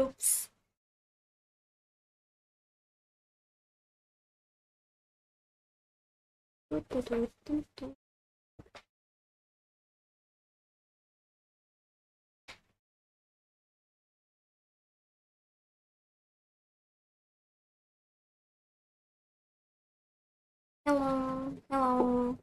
Oops. Hello, hello.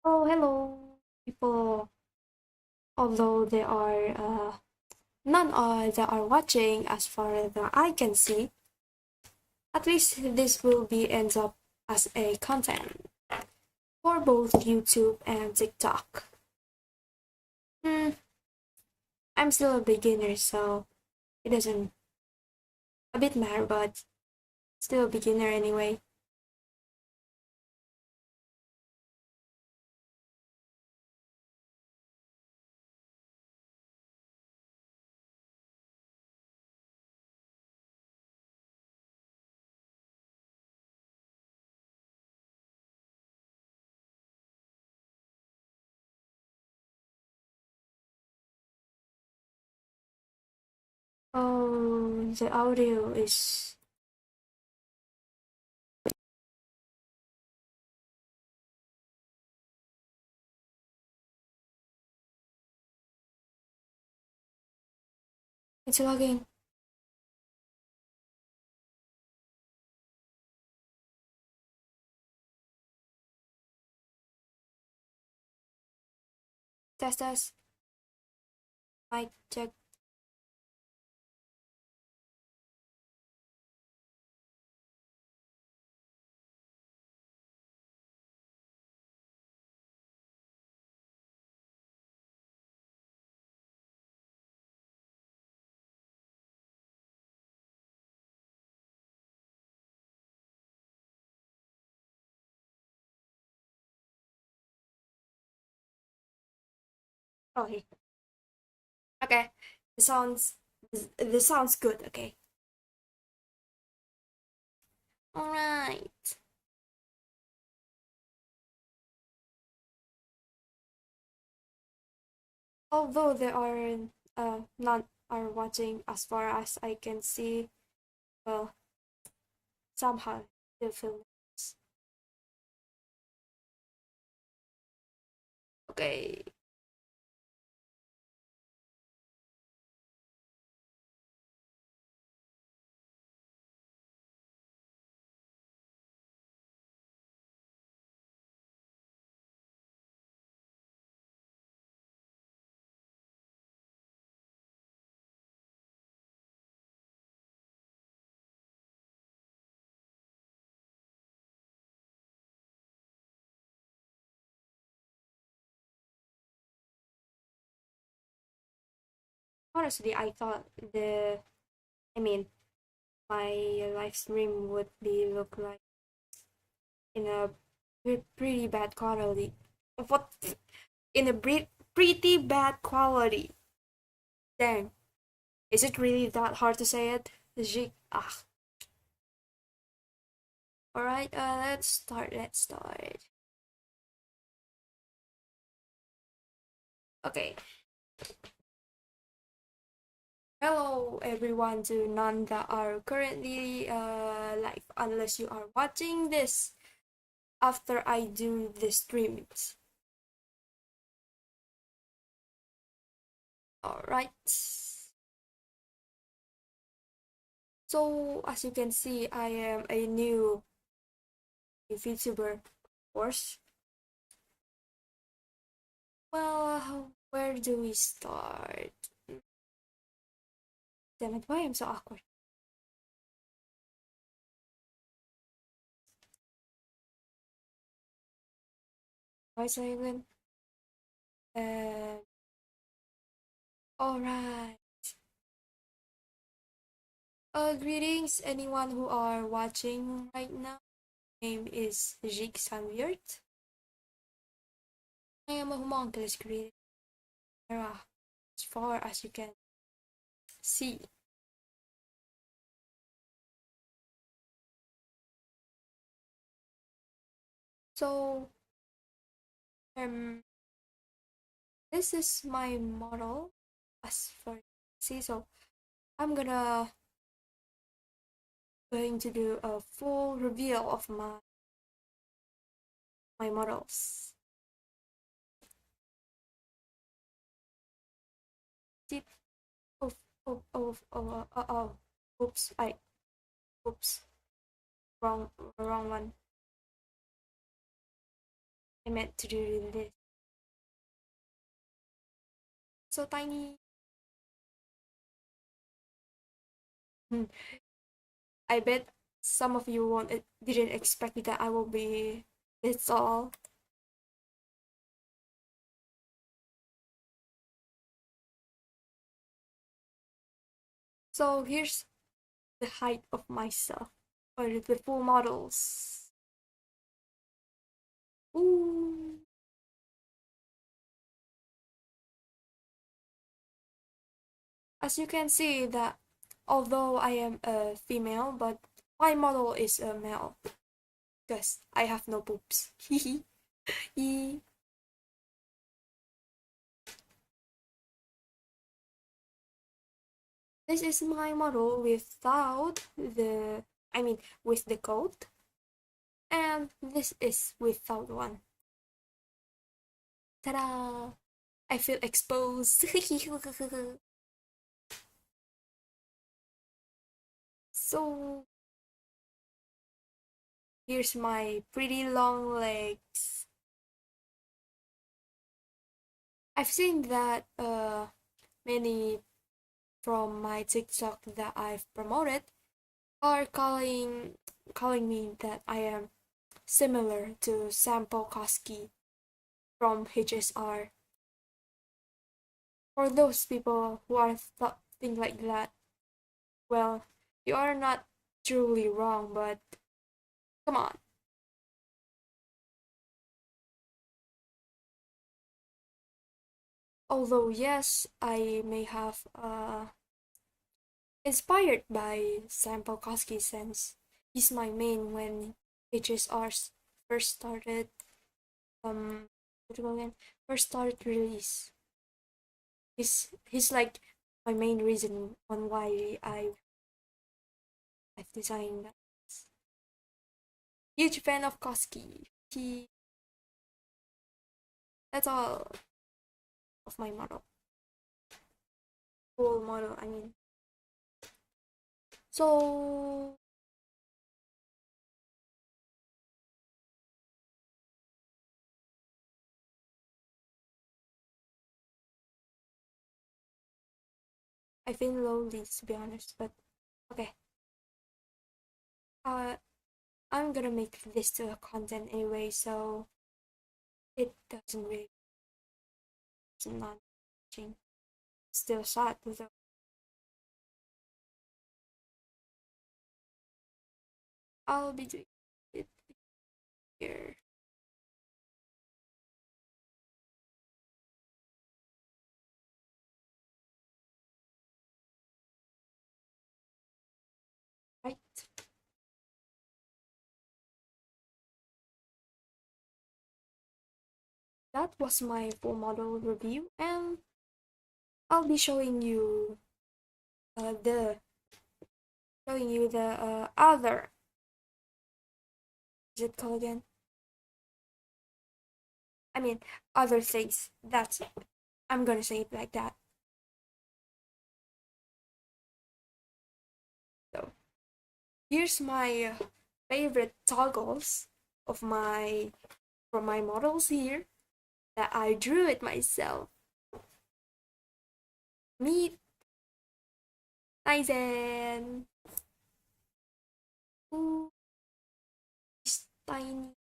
Oh, hello, people. Although there are none that are watching, as far as I can see, at least this will be ends up as a content for both YouTube and TikTok. Hmm, I'm still a beginner, so it doesn't a bit matter, but still a beginner anyway. Oh, the audio is. It's lagging. Test test. Mic check. Okay. Okay. The sounds. The sounds good. Okay. All right. Although there are none are watching as far as I can see, well, somehow the film. Okay. Honestly, I thought I mean, my live stream would be look like in a pretty bad quality. What? In a pretty bad quality. Dang. Is it really that hard to say it? Zhick. Ah. Alright, let's start. Okay. Hello everyone to none that are currently live, unless you are watching this after I do the streams. Alright. So as you can see, I am a new VTuber, of course. Well, where do we start? Damn it, why am I so awkward? Why silent? Uh, alright. Greetings anyone who are watching right now. My name is Zhick Xanviert. I am a homunculus creator as far as you can see. So this is my model as far as you see. So I'm going to do a full reveal of my models. Tip. Oh, oh. Oops, oops, wrong one. I meant to do this. So tiny. I bet some of you didn't expect that I will be this tall. So here's the height of myself, or the full models. Ooh. As you can see that although I am a female, but my model is a male because I have no boobs. This is my model without with the coat, and this is without one. Ta-da! I feel exposed. So here's my pretty long legs. I've seen that many from my TikTok that I've promoted are calling me that I am similar to Sampo Koski from HSR. For those people who are think like that, well, you are not truly wrong, but come on. Although yes, I may have inspired by Sam Polkowski since he's my main when HSRs first started what do you call again? First started release. He's like my main reason on why I've designed that. Huge fan of Koski. That's all of my model. Full model, I mean. So I feel lonely to be honest, but okay. Uh I'm gonna make this to a content anyway, so it doesn't really it's not changing. Still sad though. I'll be doing it here. Right? that was my full model review, and I'll be showing you the other, is it called again? I mean, other things. That's it. I'm gonna say it like that. So here's my favorite toggles of my from my models here that I drew it myself. Meet Aizen. Ooh, he's tiny.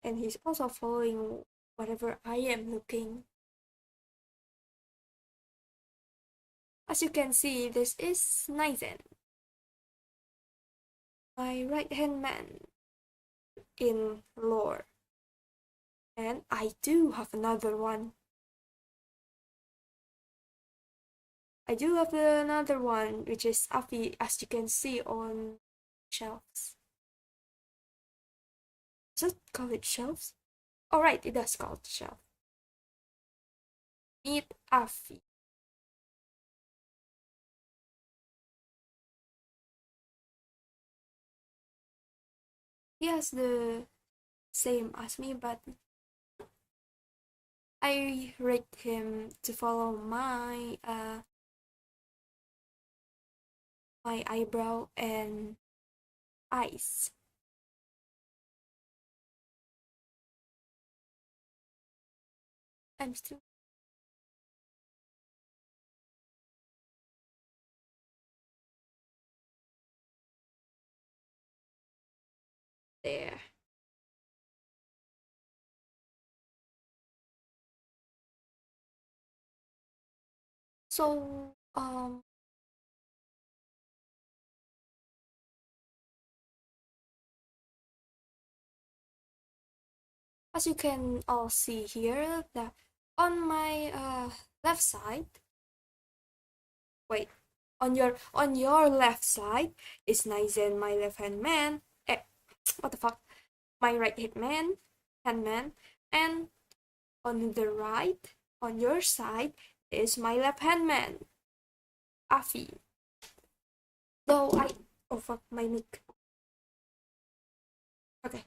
And he's also following whatever I am looking. As you can see, this is Aizen, my right hand man in lore. And I do have another one. Which is Afi, as you can see on shelves. Does it call it shelves? Oh, right, it does call it shelf. Meet Afi. He has the same as me, but I rate him to follow my eyebrow and eyes. I'm still there. So, as you can all see here, that on my left side, wait, on your left side is Naizen, my left hand man. What the fuck? My right hand man, and on the right, on your side, is my left hand man, Afi. Though I, oh fuck, my mic. Okay.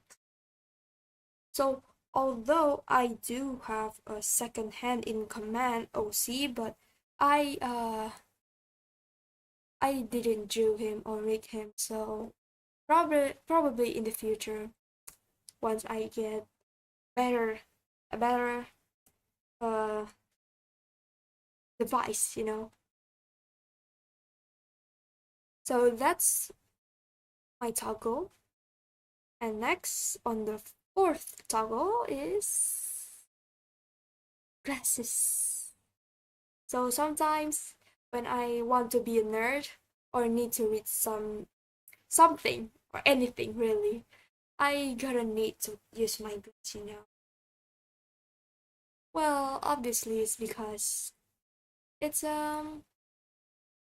So although I do have a second hand in command OC, but I didn't drew him or rate him, so probably in the future, once I get better a better uh device, So that's my toggle. And next on the fourth toggle is glasses. So sometimes when I want to be a nerd or need to read something or anything really, I gotta need to use my glass. Well, obviously it's because it's I'm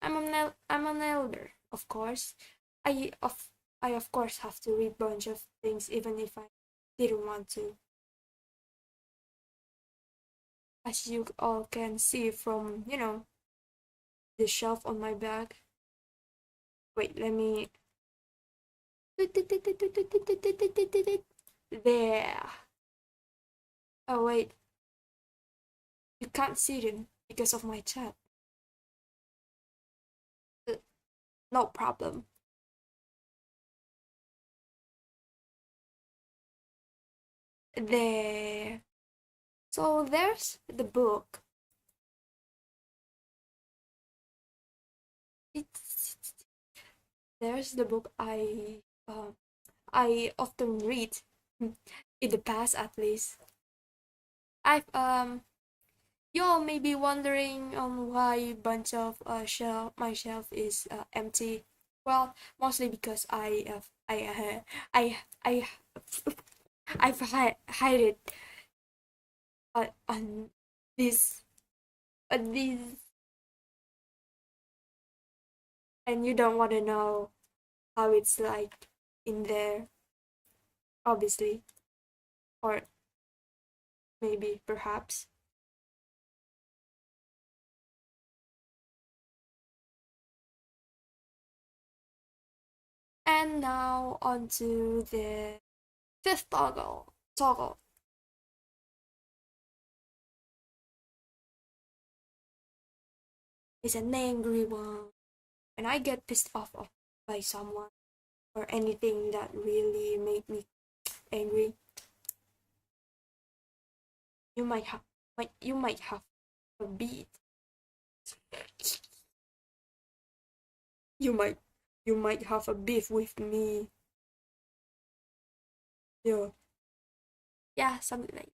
an elder, of course. I of I of course have to read bunch of things even if I didn't want to. As you all can see from, the shelf on my bag. Wait, let me there. Oh wait, you can't see them because of my chat. No problem. There. So there's the book. It's there's the book I often read in the past at least. I've Y'all may be wondering on why bunch of my shelf is empty. Well, mostly because I I've hide it on this this, and you don't want to know how it's like in there, obviously. or maybe perhaps. And now onto the fifth toggle. Toggle is an angry one. When I get pissed off by someone or anything that really made me angry, you might have a beat. You might you might have a beef with me. Yeah, yeah, something like.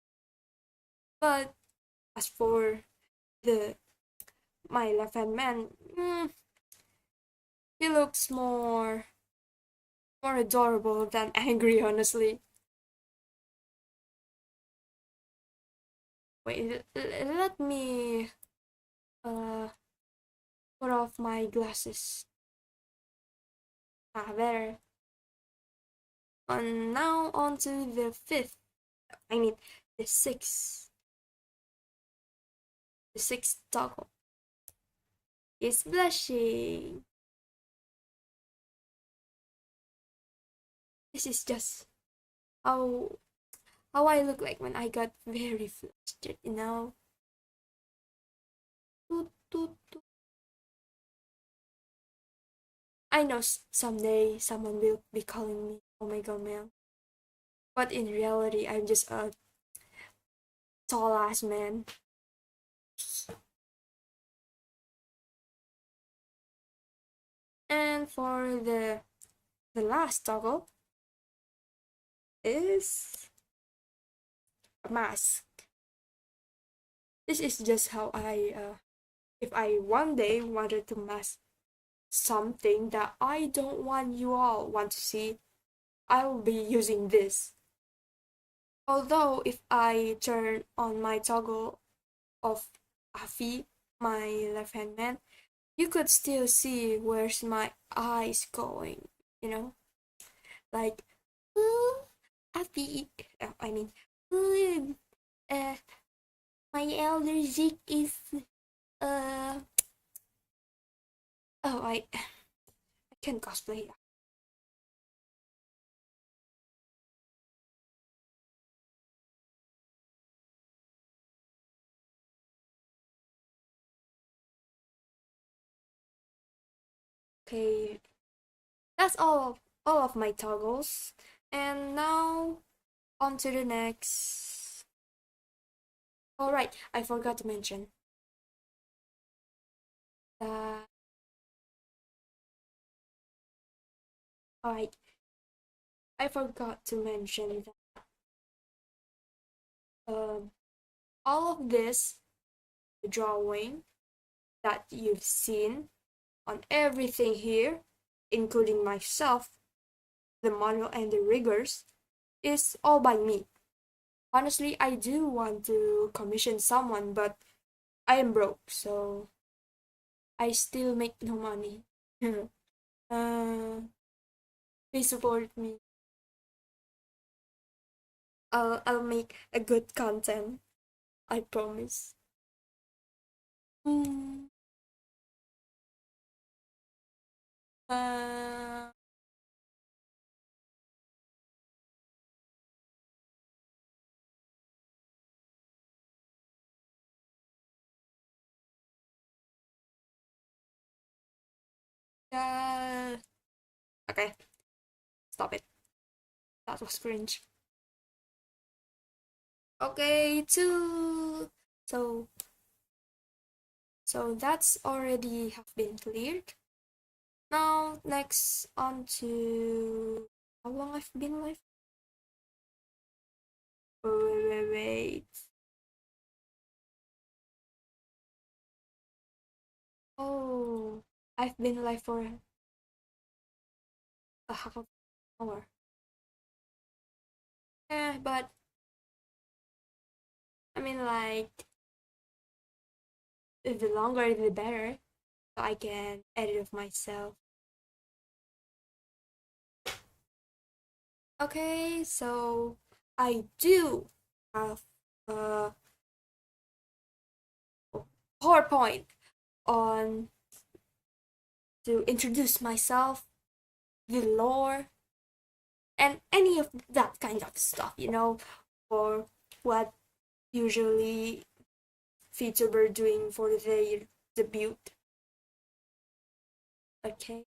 But as for the my left hand man, he looks more adorable than angry, honestly. Wait, let me uh put off my glasses. Ah, better. And now on to the fifth. I mean, the sixth. The sixth toggle is blushing. This is just how I look like when I got very flustered, you know. Toot, toot, toot. I know someday someone will be calling me Omega Man, but in reality, I'm just a tall ass man. And for the last toggle is a mask. This is just how if I one day wanted to mask something that I don't want you all want to see, I'll be using this. Although if I turn on my toggle of Afi, my left hand man, you could still see where's my eyes going, you know? Like, ooh, Afi, I mean, ooh, uh, my elder Zhick is, uh, oh, I can cosplay. Okay, that's all of my toggles. And now on to the next. All right, I forgot to mention that. All right, I forgot to mention that all of this drawing that you've seen on everything here, including myself, the model and the riggers, is all by me. Honestly, I do want to commission someone, but I am broke, so I still make no money. uh, Please support me. I'll make a good content. I promise. Mm, uh, uh, okay, stop it. That was cringe. Okay, two. So that's already have been cleared. Now next on to how long I've been live. Oh, wait. Oh, I've been live for a half an hour. But I mean, like, the longer the better, so I can edit of myself. Okay, so I do have a PowerPoint on to introduce myself, the lore, and any of that kind of stuff, or what usually VTuber doing for their debut. Okay,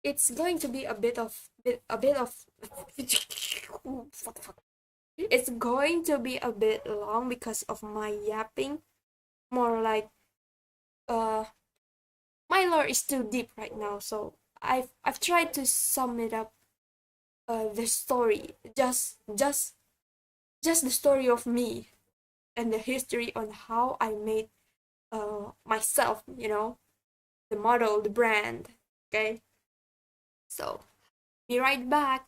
it's going to be a bit of what the fuck? It's going to be a bit long because of my yapping. More like uh my lore is too deep right now, so I've tried to sum it up, the story, just the story of me and the history on how I made myself, the model, the brand. Okay, so be right back.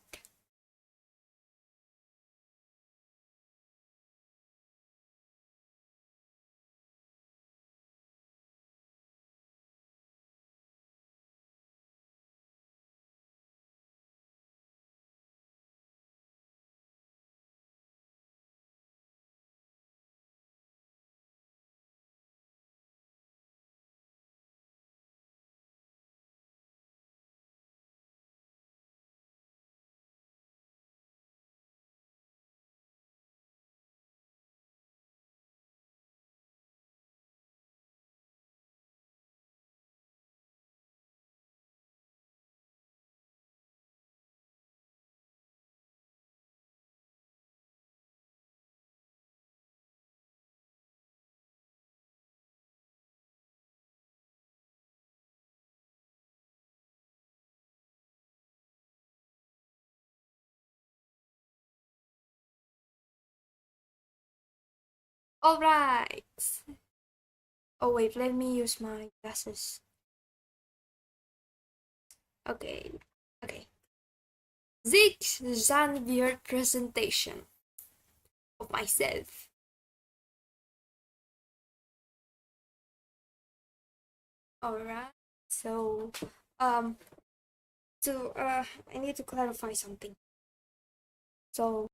All right. Oh wait, let me use my glasses. Okay, okay. Zhick Xanviert presentation of myself. All right. So, um, I need to clarify something. So,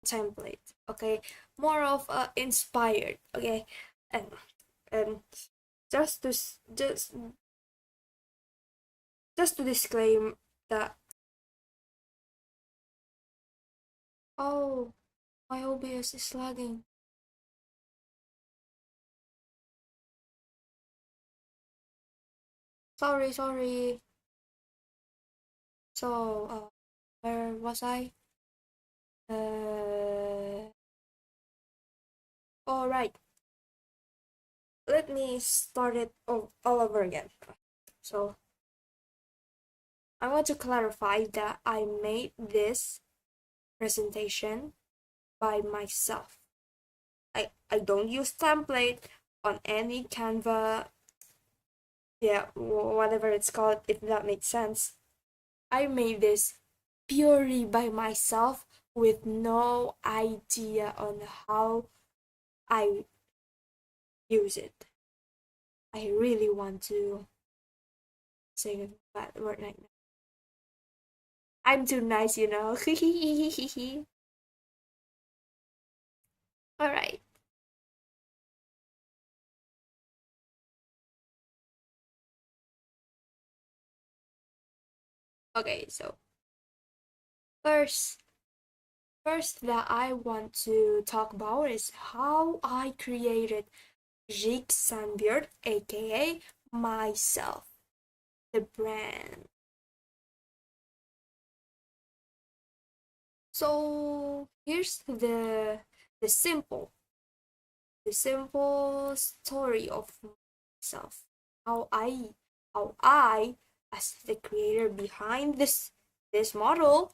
template. Okay, more of inspired. Okay, and and just to just to disclaim that. Oh, my OBS is lagging. Sorry, sorry. So, where was I? All right. Let me start it all over again. So, I want to clarify that I made this presentation by myself. I don't use template on any Canva, yeah, whatever it's called, if that makes sense. I made this purely by myself with no idea on how I use it. I really want to say that word right now. I'm too nice, you know. All right. Okay, so first first that I want to talk about is how I created Zhick Xanviert, aka myself, the brand. So here's the simple the simple story of myself. How I how I, as the creator behind this model,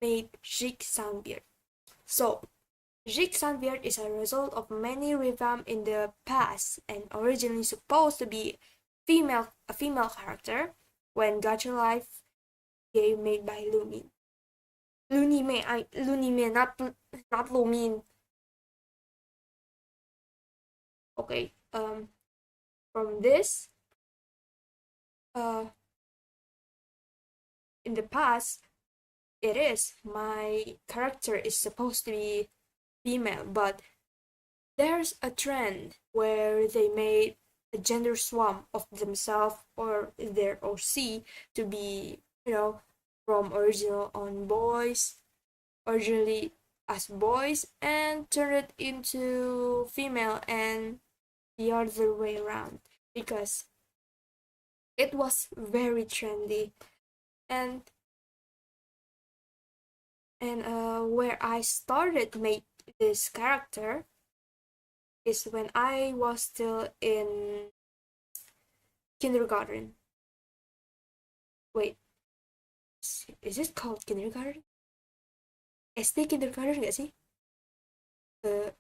made Zhick Xanviert. So Zhick Xanviert is a result of many revamp in the past and originally supposed to be a female character when Gacha Life game made by Lumin. Lunime, not Lumin. Okay. From this, uh, in the past, it is my character is supposed to be female, but there's a trend where they made a gender swap of themselves or their OC to be, from original on boys, originally as boys, and turn it into female and the other way around because it was very trendy. And and where I started make this character is when I was still in kindergarten. Wait, is it called kindergarten? SD kindergarten gak sih? Uh,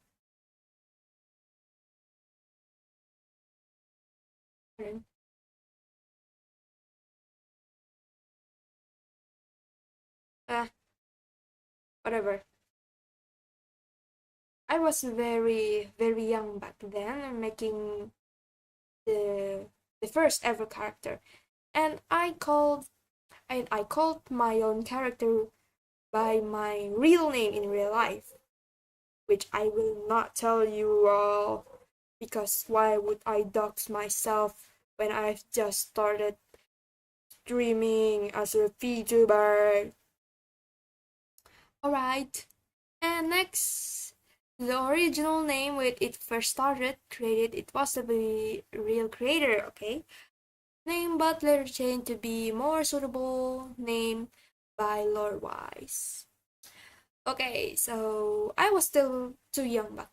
uh, whatever. I was very very young back then, making the the first ever character, and I called my own character by my real name in real life, which I will not tell you all because why would I dox myself when I've just started streaming as a VTuber? Alright, and next, the original name when it first started created, it was the real creator, okay? Name but later changed to be more suitable name by lore wise. Okay, so I was still too young back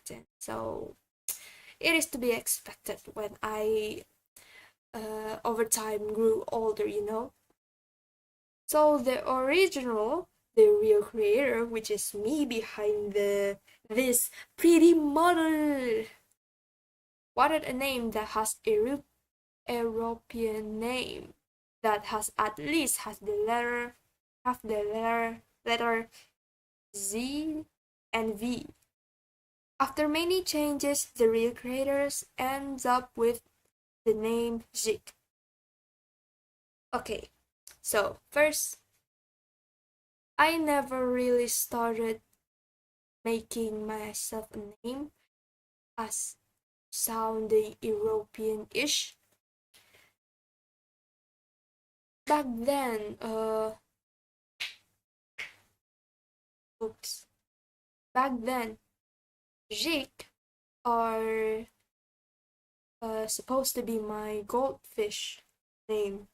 then, so it is to be expected when I over time grew older. So the real creator, which is me behind this pretty model, wanted a name that has a European name that has at least has the letter Z and V. After many changes, the real creators ends up with the name Zhick. Okay, so first, I never really started making myself a name as sounding European-ish. Back then, oops. Back then, Zhick are supposed to be my goldfish name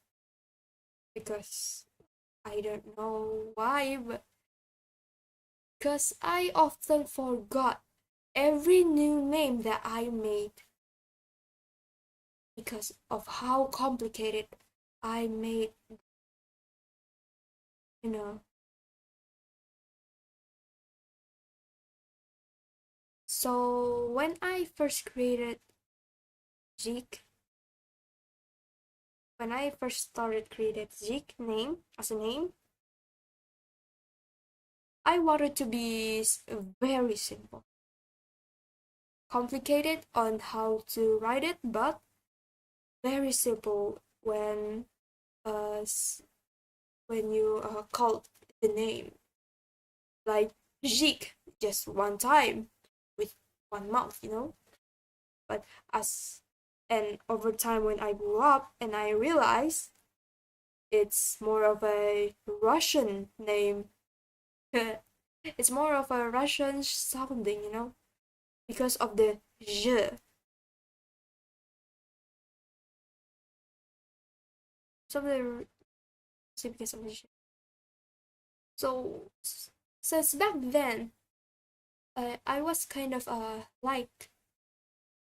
because I don't know why, but because I often forgot every new name that I made because of how complicated I made, you know. So Zeke, when I first started created Zeke name as a name, I wanted to be very simple, complicated on how to write it, but very simple uh when you called the name, like Zeke, just one time with one mouth. But as and over time when I grew up and I realized it's more of a Russian name. It's more of a Russian sounding, because of the zh. So because of the zh. So since back then, I was kind of like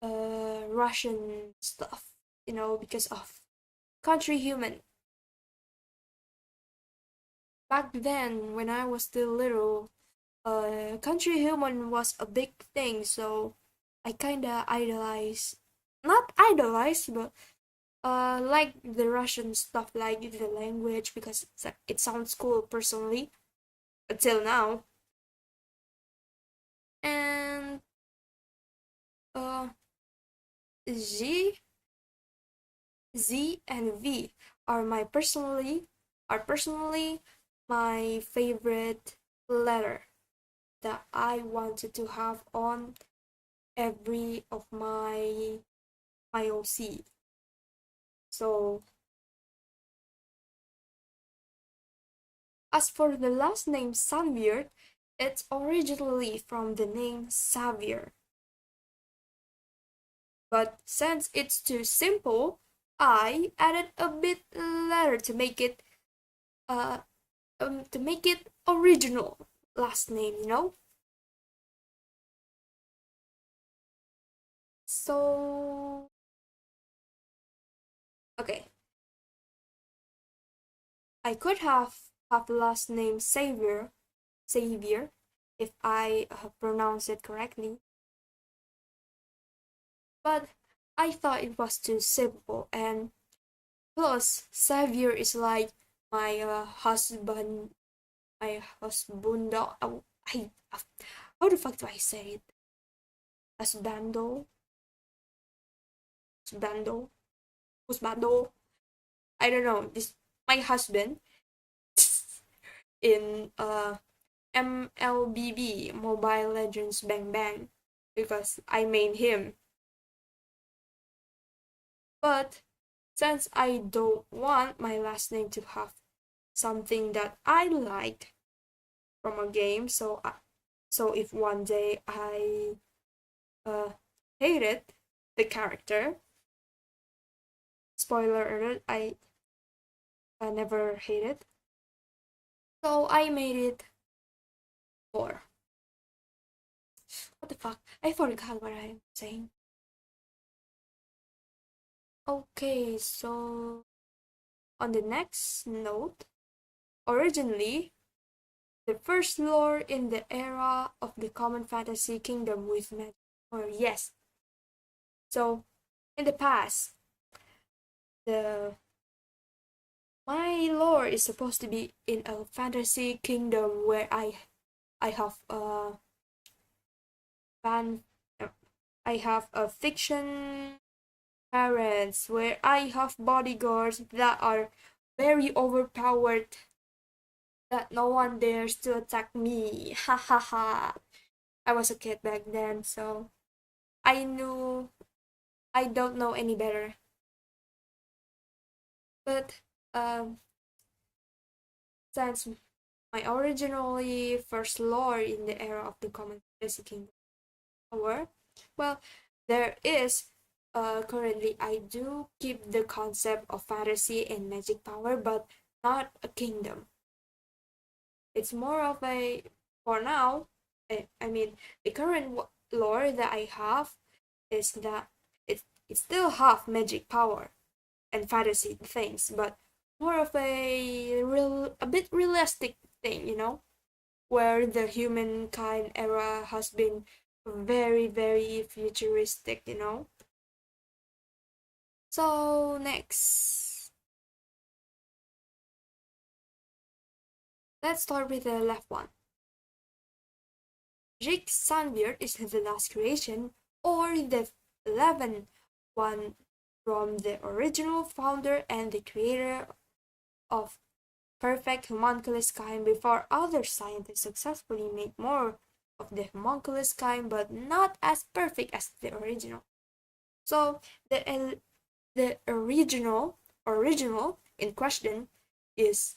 Russian stuff, because of Country Human. Back then, when I was still little, Country Human was a big thing, so I kinda not idolize, but like the Russian stuff, like the language, because it sounds cool personally until now. And uh, Z, Z and V are my personally are personally my favorite letter that I wanted to have on every of my OC. So as for the last name Xanviert, it's originally from the name Xavier. But since it's too simple, I added a bit letter uh to make it original last name, you know? So okay, I could have last name Xavier, if I pronounce it correctly, but I thought it was too simple, and plus Xavier is like my husband, my husband. Oh, how the fuck do I say it? Husbando, husbando, husbando. I don't know. This my husband in MLBB Mobile Legends Bang Bang because I made him. But since I don't want my last name to have something that I like from a game, so if one day I uh, hated the character, spoiler alert, I never hated. So I made it for what the fuck? I forgot what I'm saying. Okay, so on the next note, originally the first lore in the era of the common fantasy kingdom with magic. Or yes, so in the past, the my lore is supposed to be in a fantasy kingdom where I have a fan I have a fiction parents where I have bodyguards that are very overpowered that no one dares to attack me. Ha ha ha. I was a kid back then, so I knew I don't know any better. But since my originally first lore in the era of the common fantasy kingdom power, well, there is currently I do keep the concept of fantasy and magic power, but not a kingdom. It's more of a for now. I mean, the current lore that I have is that it still have magic power and fantasy things, but more of a bit realistic thing, you know, where the humankind era has been very futuristic, you know. So next, let's start with the left one. Zhick Xanviert is the last creation, or the 11th one from the original founder and the creator of perfect homunculus kind before other scientists successfully made more of the homunculus kind, but not as perfect as the original. So the original in question is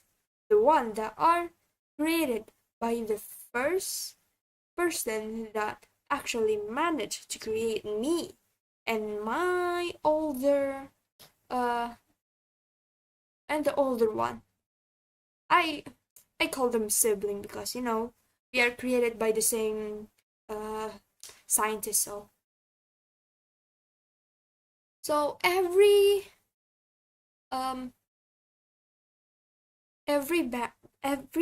the one that are created by the first person that actually managed to create me and my older and the older one. I I call them sibling because you know we are created by the same uh scientist. So um every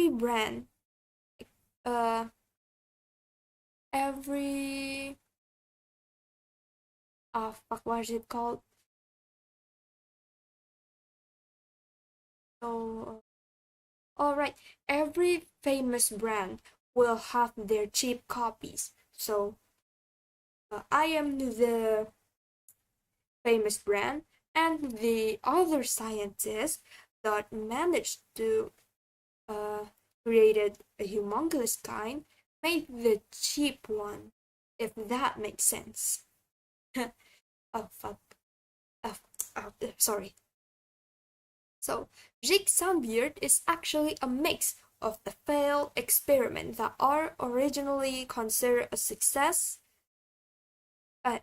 brand uh every fuck, what is it called? So all right, every famous brand will have their cheap copies. So I am the famous brand, and the other scientists that managed to created a humongous kind made the cheap one, if that makes sense. Oh fuck. Oh, sorry. So, Zhick Xanviert is actually a mix of the failed experiments that are originally considered a success. Yeah.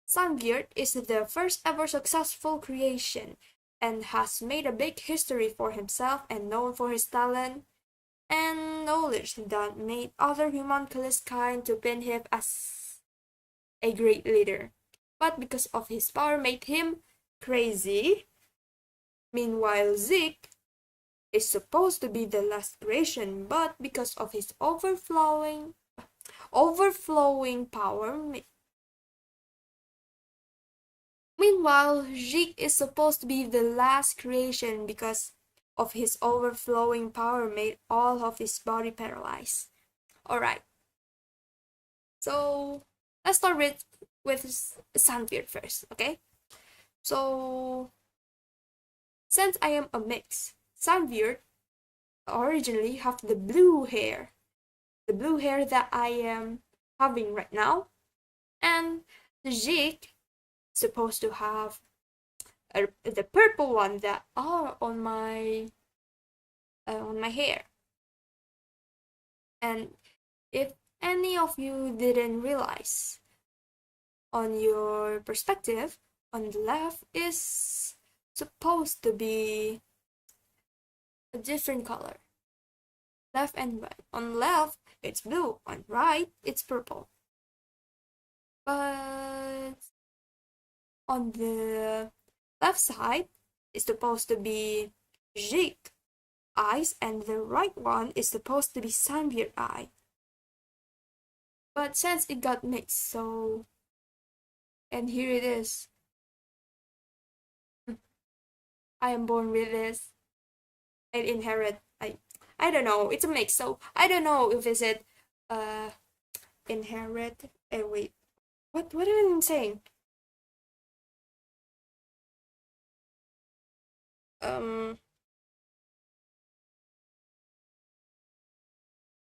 Xanviert is the first ever successful creation and has made a big history for himself and known for his talent and knowledge that made other homunculus kind to pin him as a great leader. But because of his power made him crazy. Meanwhile, Zeke is supposed to be the last creation, but because of his overflowing power. Meanwhile, Zeke is supposed to be the last creation because of his overflowing power made all of his body paralyzed. Alright, so let's start with Xanviert first, okay? So, since I am a mix, Xanviert originally have the blue hair that I am having right now, and the Zeke supposed to have the purple one that are on my hair. And if any of you didn't realize, on your perspective, on the left is supposed to be a different color. Left and right. On left, it's blue. On right, it's purple. But on the left side is supposed to be Zhick eyes, and the right one is supposed to be Xanviert eye. But since it got mixed, so and here it is. I am born with this. I inherit. I don't know. It's a mix, so I don't know if is it uh inherit. Wait, what am I saying? Um,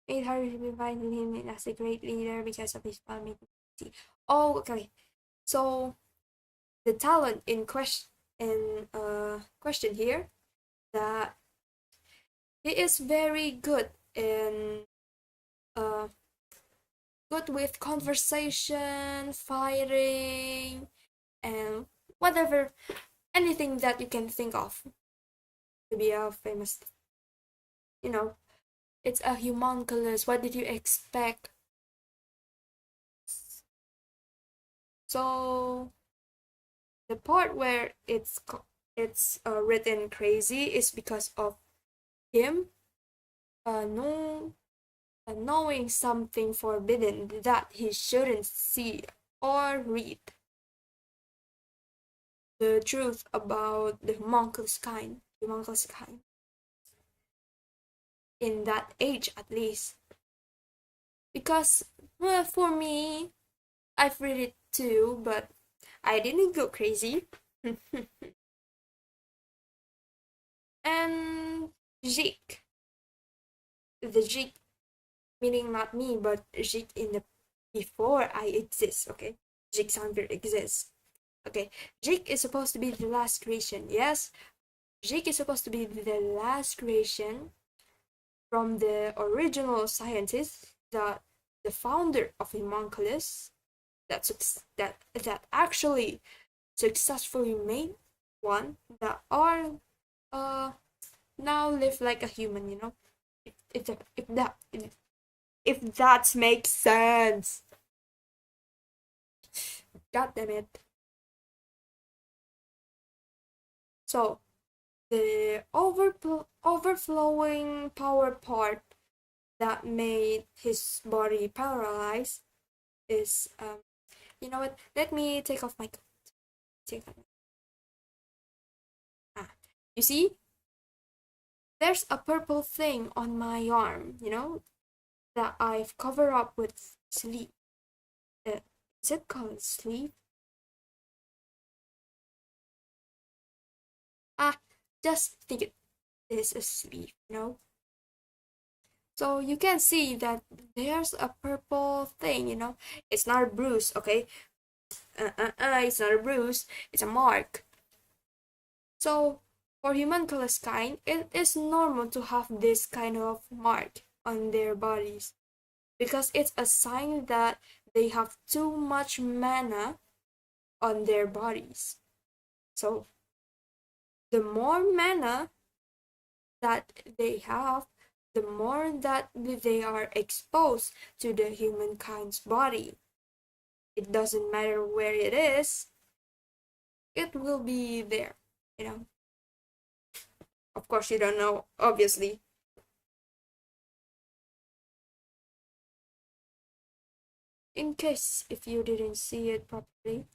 Made hard to find him as a great leader because of his family. Oh, okay. So the talent in question here, that he is very good in uh good with conversation, fighting, and whatever, anything that you can think of to be a famous. You know, it's a homunculus. What did you expect? So the part where it's written crazy is because of him no knowing something forbidden that he shouldn't see or read. The truth about the homunculus kind, in that age at least. Because, well, for me, I've read it too, but I didn't go crazy. And Zeke, the Zeke, meaning not me, but Zeke in the before I exist, okay? Zhick Xanviert exists. Okay, Zeke is supposed to be the last creation. Yes, Zeke is supposed to be the last creation from the original scientist, the founder of Homunculus, that actually successfully made one that are uh now live like a human. If that makes sense. God damn it. So the overflowing power part that made his body paralyzed is you know what? Let me take off my coat. Take off. Ah, you see, there's a purple thing on my arm. That I've covered up with sleeve. Is it called sleeve? Ah, just think it is a sleeve, So you can see that there's a purple thing, It's not a bruise, okay? It's not a bruise, it's a mark. So for homunculus kind, it is normal to have this kind of mark on their bodies because it's a sign that they have too much mana on their bodies. So the more mana that they have, the more that they are exposed to the humankind's body. It doesn't matter where it is, it will be there, you know. Of course, you don't know, obviously. In case if you didn't see it properly.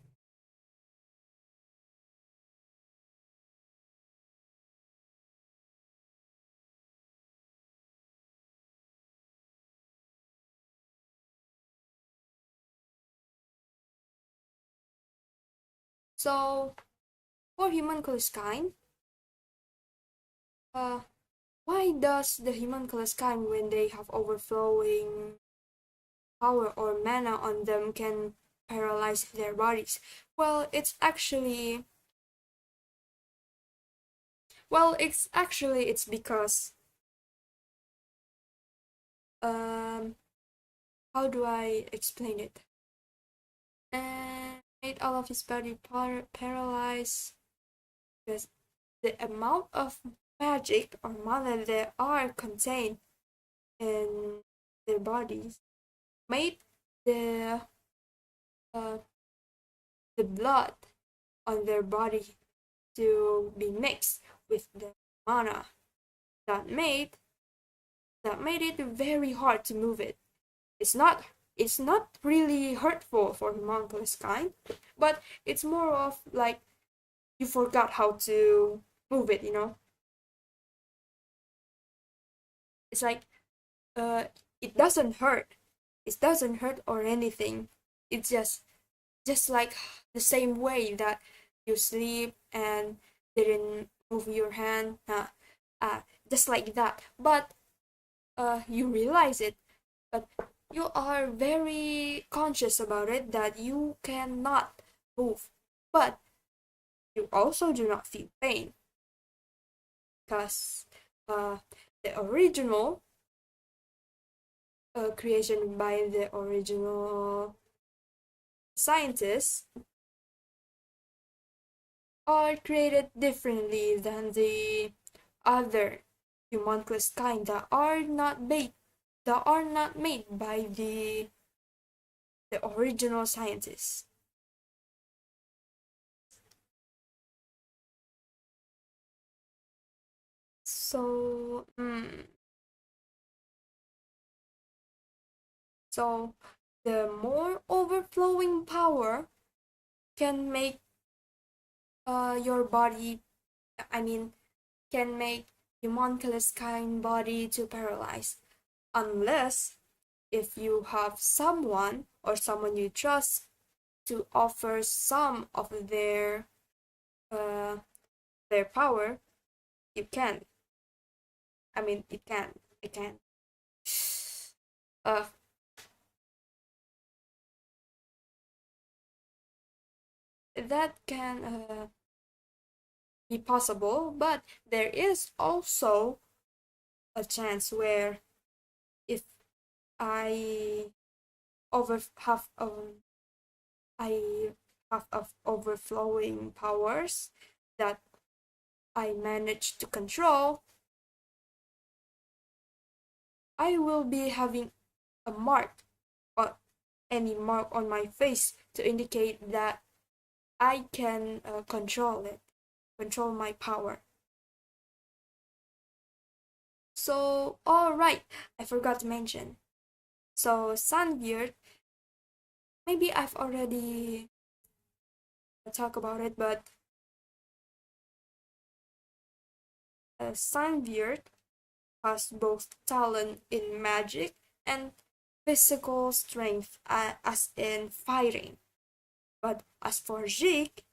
So, for homunculus kind, uh, why does the homunculus kind, when they have overflowing power or mana on them, can paralyze their bodies? Well, it's because um how do I explain it? And made all of his body paralyzed because the amount of magic or mana that are contained in their bodies made the uh, the blood on their body to be mixed with the mana that made it very hard to move it. It's not really hurtful for homunculus kind, but it's more of like you forgot how to move it. It's like uh it doesn't hurt. It doesn't hurt or anything. It's just like the same way that you sleep and didn't move your hand, just like that. But you realize it, but you are very conscious about it that you cannot move. But you also do not feel pain because the original creation by the original scientists are created differently than the other homunculus kind that are not made by the original scientists. So, so the more overflowing power can make your body, I mean, can make homunculus kind body to paralyze, unless if you have someone you trust to offer some of uh, their power, you can. I mean, it can. Uh, that can be possible, but there is also a chance where if I over have I have of overflowing powers that I manage to control, I will be having a mark or any mark on my face to indicate that I can control my power. So, all right, I forgot to mention. So, Xanviert, maybe I've already talked about it, but Xanviert has both talent in magic and physical strength, as in fighting. But as for Zhick,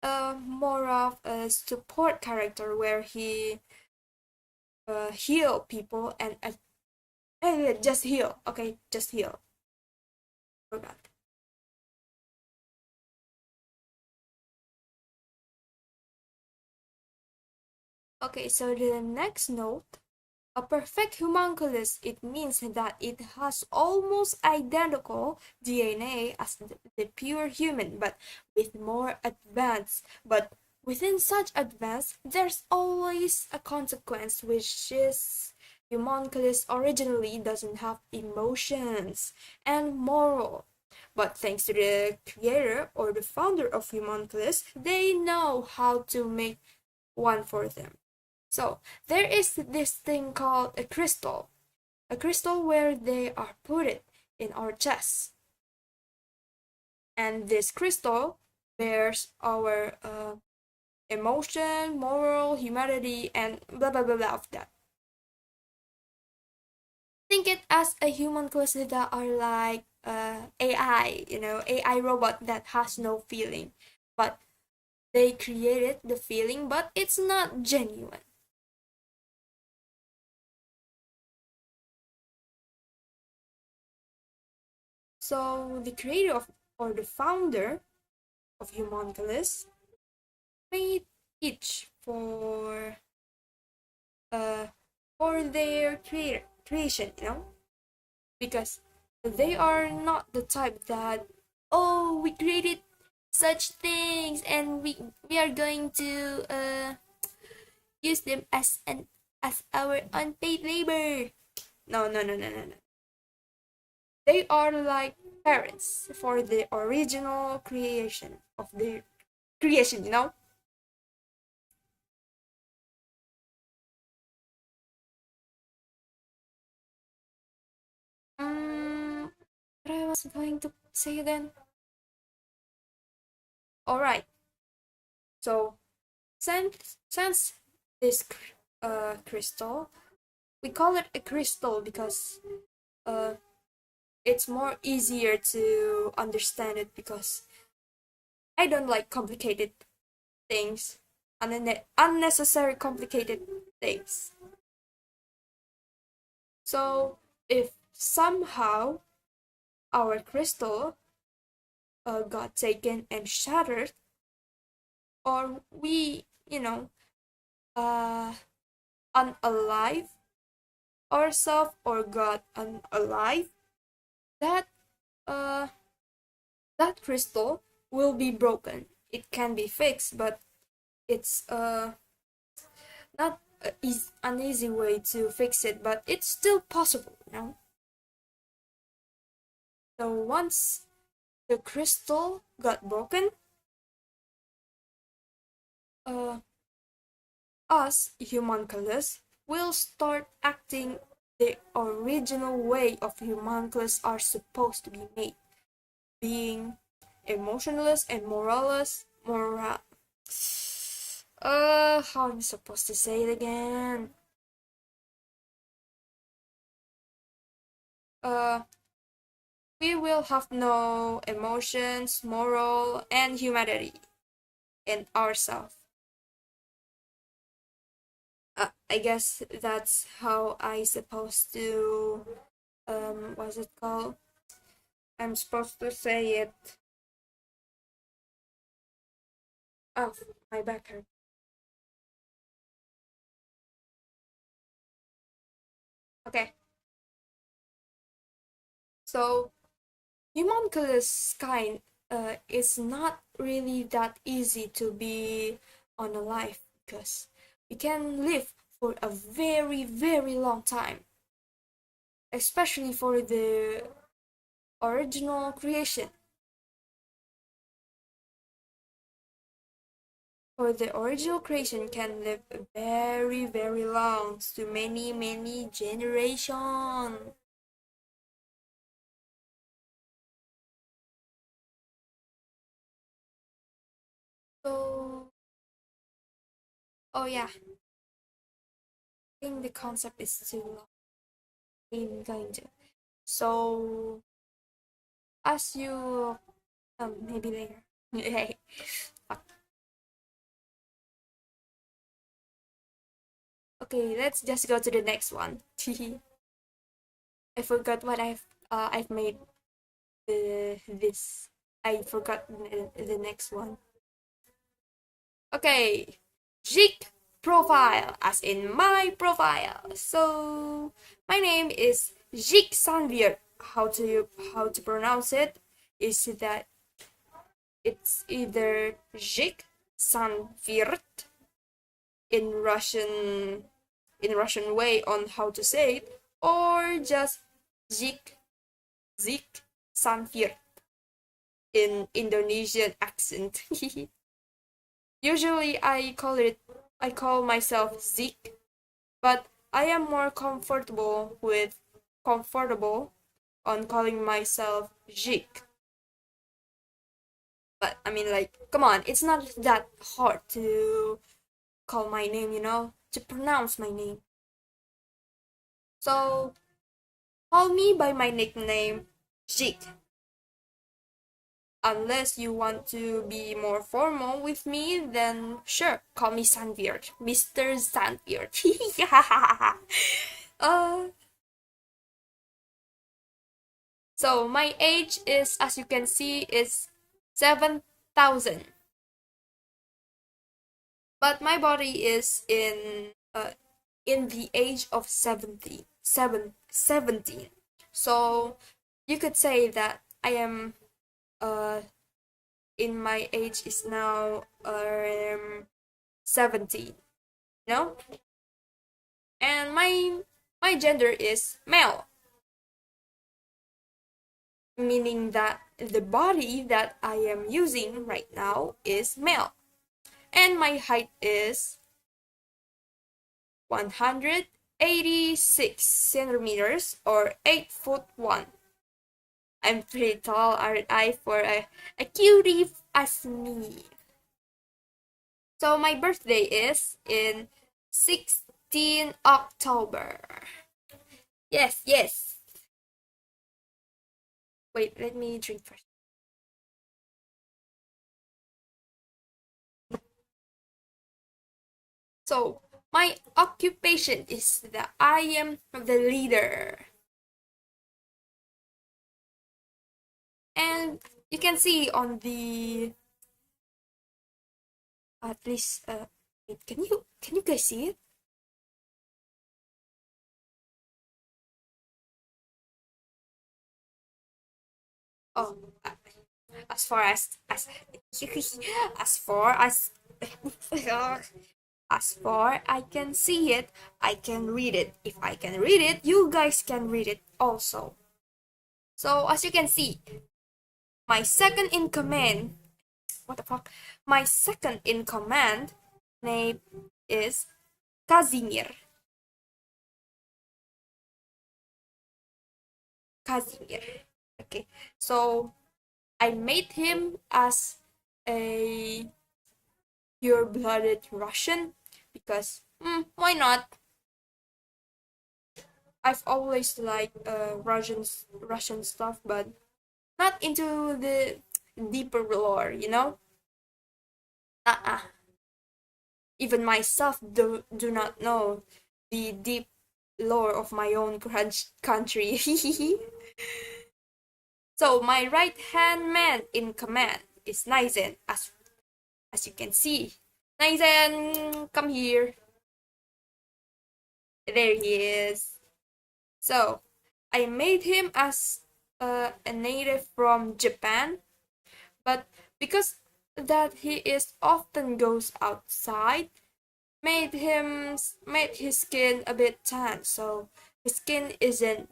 more of a support character where he heal people and just heal. Okay, just heal. Forgot. Okay, so the next note, a perfect homunculus, it means that it has almost identical DNA as the pure human, but with more advanced. But within such advance, there's always a consequence, which is homunculus originally doesn't have emotions and moral. But thanks to the creator or the founder of homunculus, they know how to make one for them. So there is this thing called a crystal where they are put it in our chest, and this crystal bears our emotion, moral, humanity, and blah blah blah blah of that. Think it as a human clothes that are like AI, AI robot that has no feeling, but they created the feeling, but it's not genuine. So the creator of or the founder of Homunculus made each uh for their creation, because they are not the type that, oh, we created such things and we are going to use them as our unpaid labor. No, no, no, no, no, no. They are like parents for the original creation of their creation. What I was going to say again. All right. So since this crystal, we call it a crystal because uh it's more easier to understand it, because I don't like complicated things, unnecessary complicated things. So if somehow our crystal got taken and shattered, or we, uh, unalive ourselves or got unalive, that uh, that crystal will be broken. It can be fixed, but it's not an easy way to fix it, but it's still possible. So once the crystal got broken, uh, us homunculus will start acting the original way of homunculus are supposed to be made, being emotionless and how am I supposed to say it again? Uh, we will have no emotions, moral, and humanity in ourselves. I guess that's how I supposed to what's it called? I'm supposed to say it. Oh, my back hurt. Okay, so homunculus kind is not really that easy to be on a life, because we can live for a very very long time, especially for the original creation. For the original creation can live very very long, to many many generations. So, oh yeah, I think the concept is too long. I'm going to. So, as you maybe later. Hey, Okay, let's just go to the next one. I forgot what I've made this. I forgot the next one. Okay, Zhick profile, as in my profile. So my name is Zhick Xanviert. How to pronounce it is that it's either Zhick Xanviert in Russian way on how to say it, or just Zhick Xanviert in Indonesian accent. Usually I call myself Zeke, but I am more comfortable on calling myself Zeke. But I mean, like, come on, it's not that hard to call my name, to pronounce my name. So call me by my nickname Zeke. Unless you want to be more formal with me, then sure, call me Xanviert, Mr. Xanviert. uh, so my age is, as you can see, is 7,000. But my body is in the age of 17. So you could say that I am in my age is now 17, no? And my gender is male, meaning that the body that I am using right now is male. And my height is 186 centimeters or 8 foot 1. I'm pretty tall, aren't I, for a cutie as me. So my birthday is in 16 October. Yes, yes. Wait, let me drink first. So, my occupation is that I am the leader. And you can see on the at least wait, can you guys see it? Oh, as far as far as as far I can see it, I can read it. If I can read it, you guys can read it also. So as you can see, my second in command, what the fuck? My second in command name is Kazimir. Kazimir. Okay, so I made him as a pure-blooded Russian because why not? I've always liked Russian stuff, but not into the deeper lore. Uh-uh. Even myself do not know the deep lore of my own country. So my right hand man in command is Naizen, as you can see. Naizen, come here. There he is. So I made him as a native from Japan, but because that he is often goes outside, made his skin a bit tan, so his skin isn't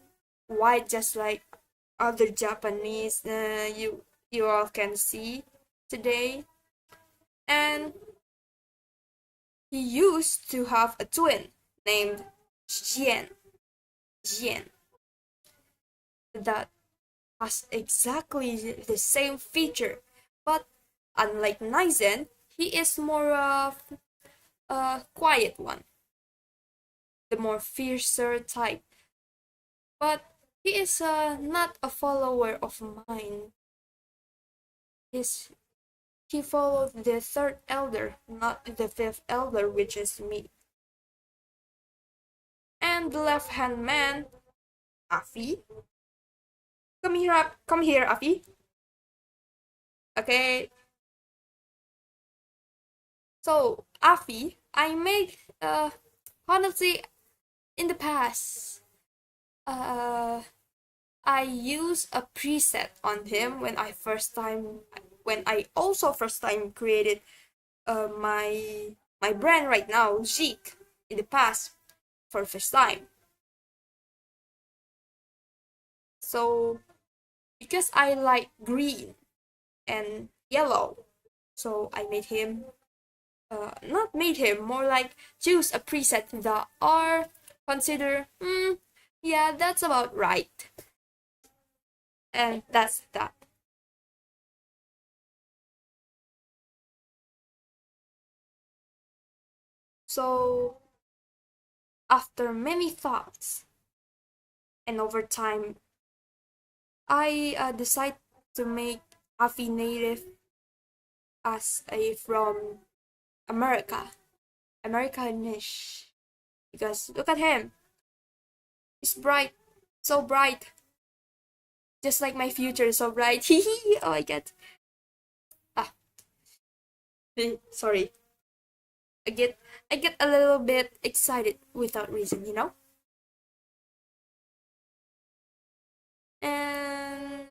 white just like other Japanese you all can see today. And he used to have a twin named Jian that has exactly the same feature, but unlike Naizen, he is more of a quiet one, the more fiercer type. But he is not a follower of mine. He's, he followed the third elder, not the fifth elder, which is me. And the left-hand man, Afi. Come here, Afi. Okay. So, Afi, I made, honestly, in the past, uh, I used a preset on him when I also first time created my brand right now, Zhick, in the past for first time. So because I like green and yellow, so I made him not made him, more like choose a preset that are consider yeah, that's about right. And that's that. So after many thoughts and over time, I decide to make Afi native as a from America, Americanish. Because look at him, he's bright, so bright, just like my future, so bright. Oh my god. Ah, sorry. I get I get a little bit excited without reason. And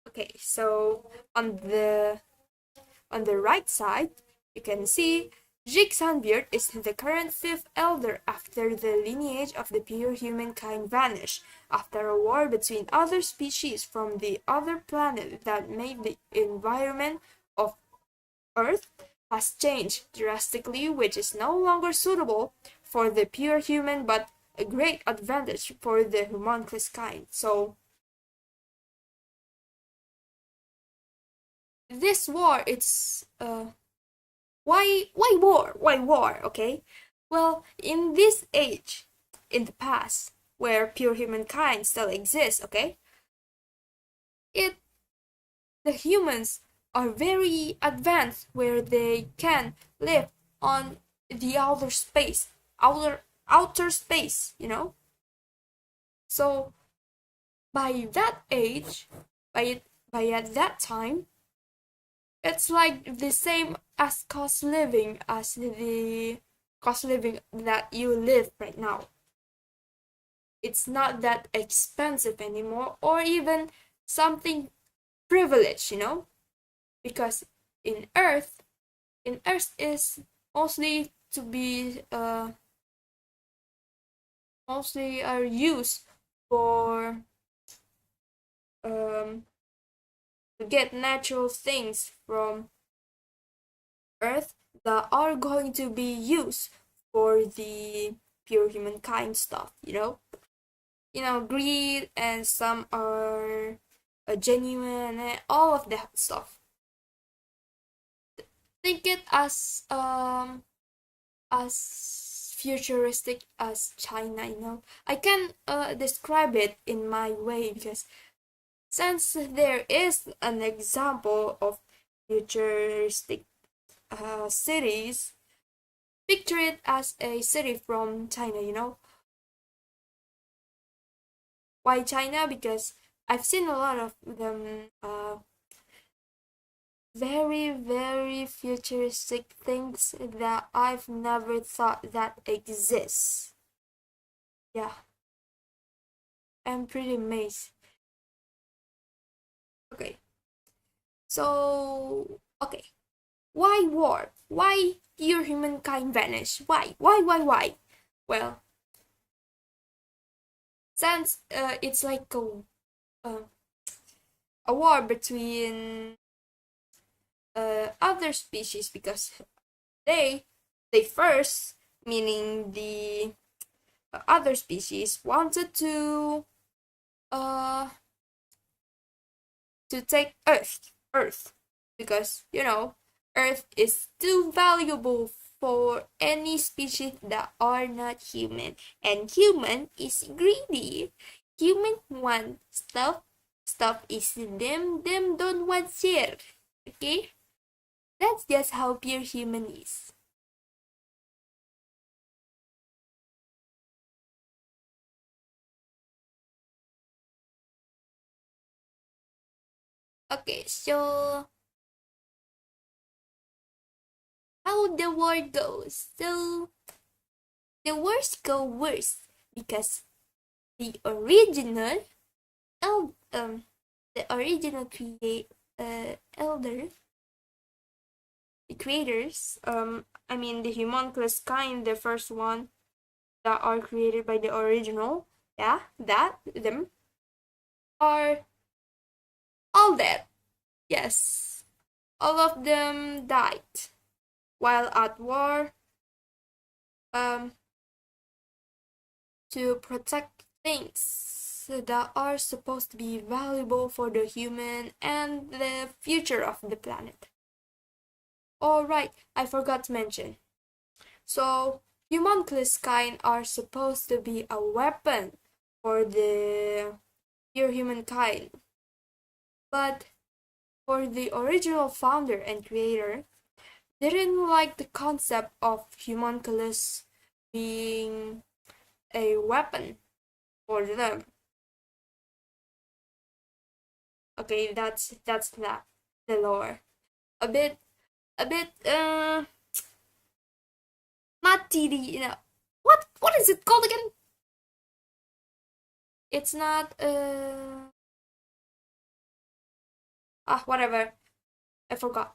okay, so on the right side, you can see Zhick Xanviert is the current fifth elder after the lineage of the pure humankind vanished after a war between other species from the other planet that made the environment of Earth has changed drastically, which is no longer suitable for the pure human but a great advantage for the homunculus kind. So this war, it's why war? Why war? Okay. Well, in this age, in the past, where pure humankind still exists, okay, it the humans are very advanced where they can live on the outer space. So by that age, by at that time, it's like the same as the cost living that you live right now. It's not that expensive anymore, or even something privileged, because in Earth, in Earth is mostly to be mostly are used for um to get natural things from Earth that are going to be used for the pure humankind stuff. Greed, and some are genuine, and all of that stuff. Think it as futuristic as China. I can describe it in my way because since there is an example of futuristic cities, picture it as a city from China. Why China? Because I've seen a lot of them very, very futuristic things that I've never thought that exists. Yeah, I'm pretty amazed. Okay, so okay, why war? Why pure humankind vanish? Why? Why? Well, since it's like uh, a war between other species because they they first, meaning the other species, wanted uh to take Earth, because Earth is too valuable for any species that are not human, and human is greedy. Human want stuff is them don't want share. Okay, that's just how pure human is. Okay, so how the war goes. So the wars go worse because the original el- um the original elder the creators I mean the homunculus kind, the first one that are created by the original, yeah, that them are all dead. Yes, all of them died while at war um to protect things that are supposed to be valuable for the human and the future of the planet. All right, I forgot to mention. So, homunculus kind are supposed to be a weapon for the pure humankind. But for the original founder and creator, they didn't like the concept of homunculus being a weapon for them. Okay, that's that the lore. A bit a bit not TD, what is it called again? It's not whatever. I forgot.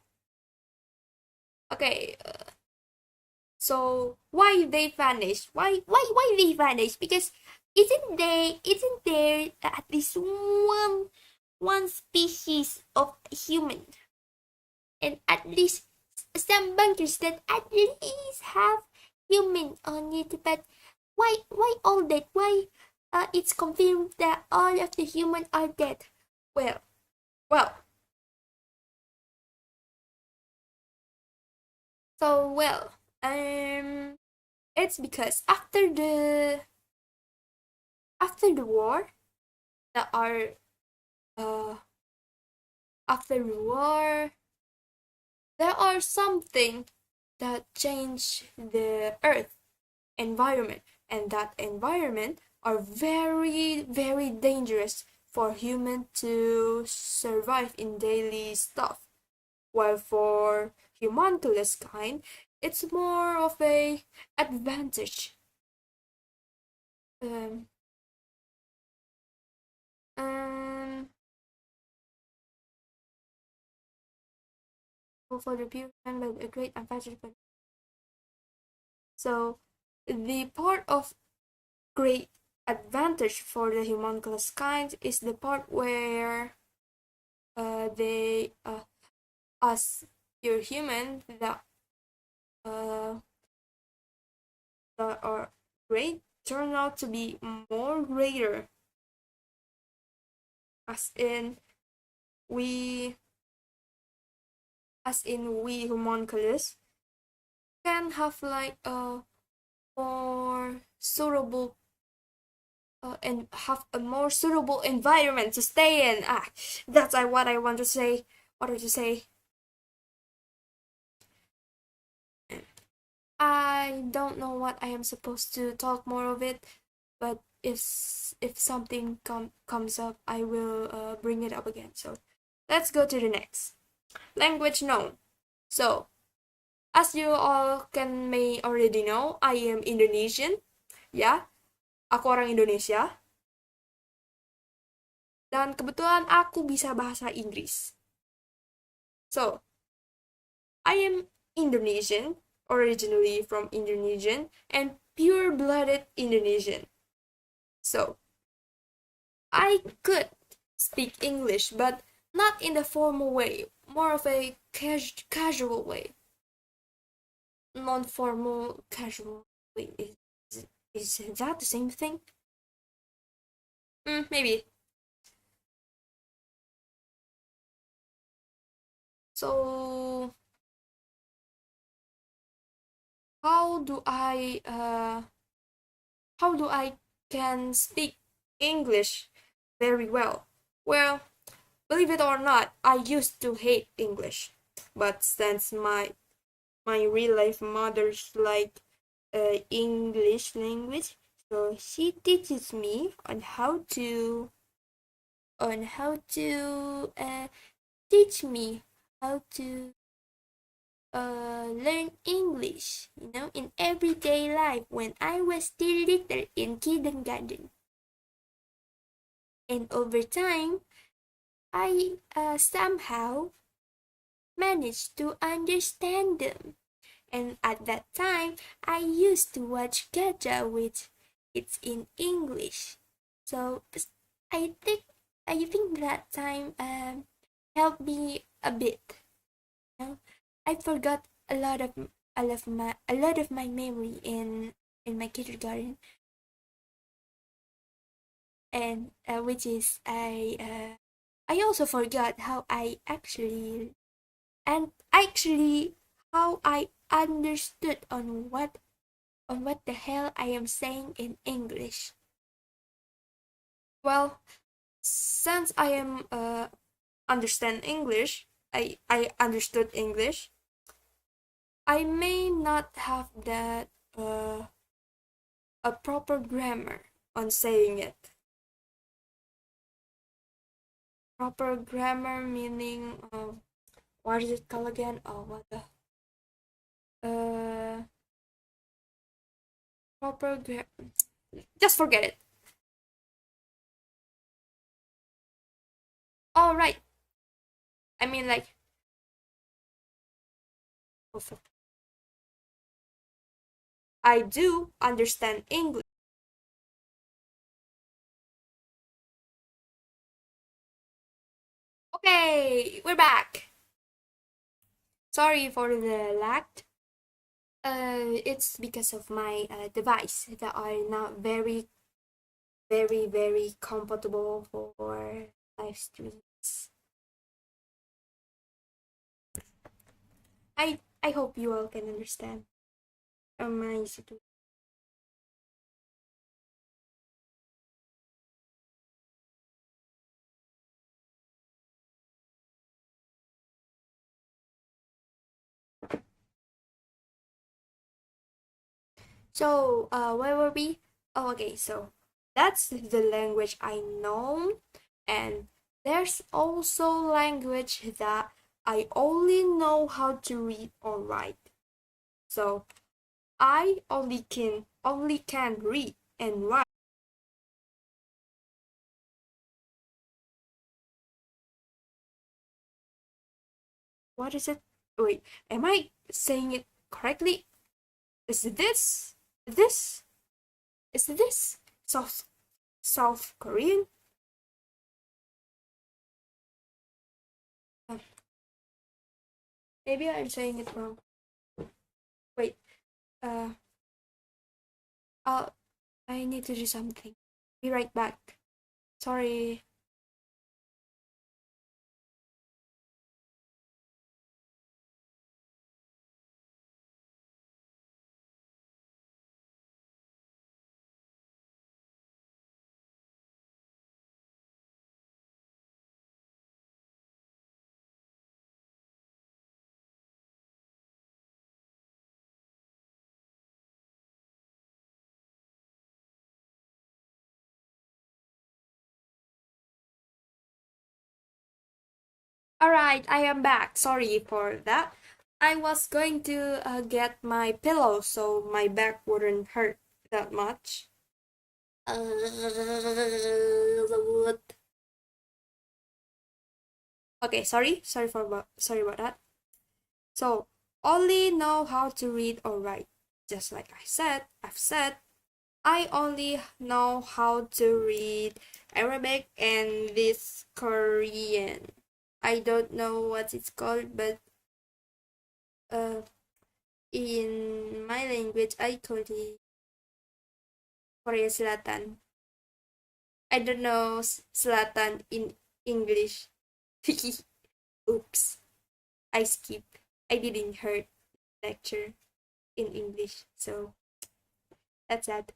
Okay, so why they vanish? Why they vanish? Because isn't there at least one species of human, and at least some bunkers that at least have human on it, but why all that? Why it's confirmed that all of the human are dead? Well, well, so well, it's because after the war, that are uh after the war there are something that change the earth environment, and that environment are very dangerous for human to survive in daily stuff, while for homunculus kind it's more of a advantage. um, um for the pure and a great advantage. But so the part of great advantage for the homunculus kind is the part where they us pure human uh, that are great turn out to be more greater, as in we we homunculus can have like a more suitable and have a more suitable environment to stay in. That's what I want to say. Wanted to say. I don't know what I am supposed to talk more of it, but if something comes up, I will bring it up again. So let's go to the next language known. So as you all may already know, I am Indonesian. Ya, aku orang Indonesia. Dan kebetulan aku bisa bahasa Inggris. So, I am Indonesian, originally from Indonesian, and pure-blooded Indonesian. So, I could speak English, but not in the formal way, more of a casual way. Non-formal, casual way. Is that the same thing? Maybe. So, how do I can speak English very well? Well, believe it or not, I used to hate English, but since my real life mother's like English language, so she teaches me on how to teach me how to learn English, in everyday life when I was still little in kindergarten. And over time, I somehow managed to understand them. And at that time, I used to watch Gacha, which it's in English. So I think I think that time helped me a bit. You know? I forgot a lot of my memory in my kindergarten, and which is I also forgot how I actually how I understood on what the hell I am saying in English. Well, since I am understand English, I understood English. I may not have that a proper grammar on saying it. Proper grammar meaning what is it called again? Oh, what the uh proper grammar. Just forget it. All right. I mean like also I do understand English. Okay, we're back. Sorry for the lag. It's because of my device that are not very, very, very compatible for live streams. I hope you all can understand my situation. So, where were we? Oh, okay. So that's the language I know, and there's also language that I only know how to read or write. So I only can read and write. What is it? Wait, am I saying it correctly? Is this is this South Korean? Uh, Maybe I'm saying it wrong. Wait, uh, I'll I need to do something. Be right back. Sorry. Alright, I am back. Sorry for that. I was going to get my pillow so my back wouldn't hurt that much. Okay, sorry about that. So, only know how to read or write. Just like I've said, I only know how to read Arabic and this Korean. I don't know what it's called, but uh, in my language, I call it Korea Selatan. I don't know Selatan in English. Oops, I skip. I didn't heard lecture in English, so that's that.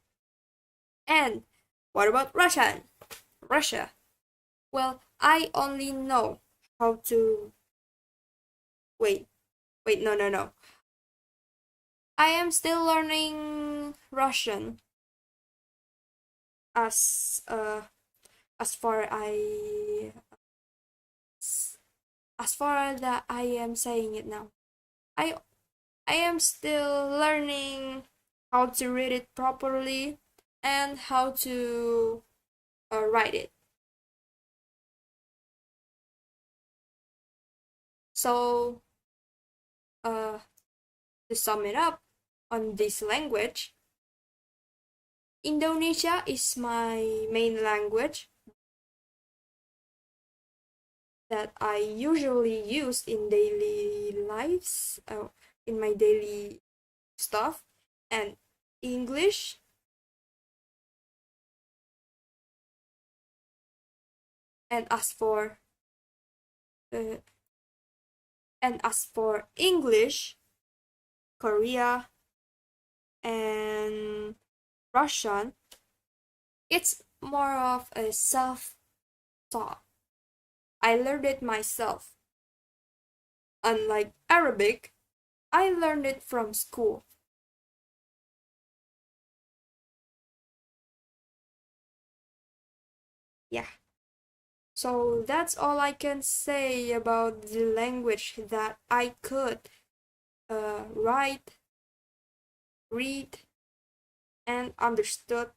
And what about Russian? Russia. Well, I only know how to wait. Wait, no, no, no. I am still learning Russian as far as far that I am saying it now, I I am still learning how to read it properly and how to write it. So, uh, to sum it up on this language, Indonesia is my main language that I usually use in daily lives, in my daily stuff, and English. And uh, as for English, Korea, and Russian, it's more of a self-taught. I learned it myself. Unlike Arabic, I learned it from school. Yeah. So that's all I can say about the language that I could write, read, and understood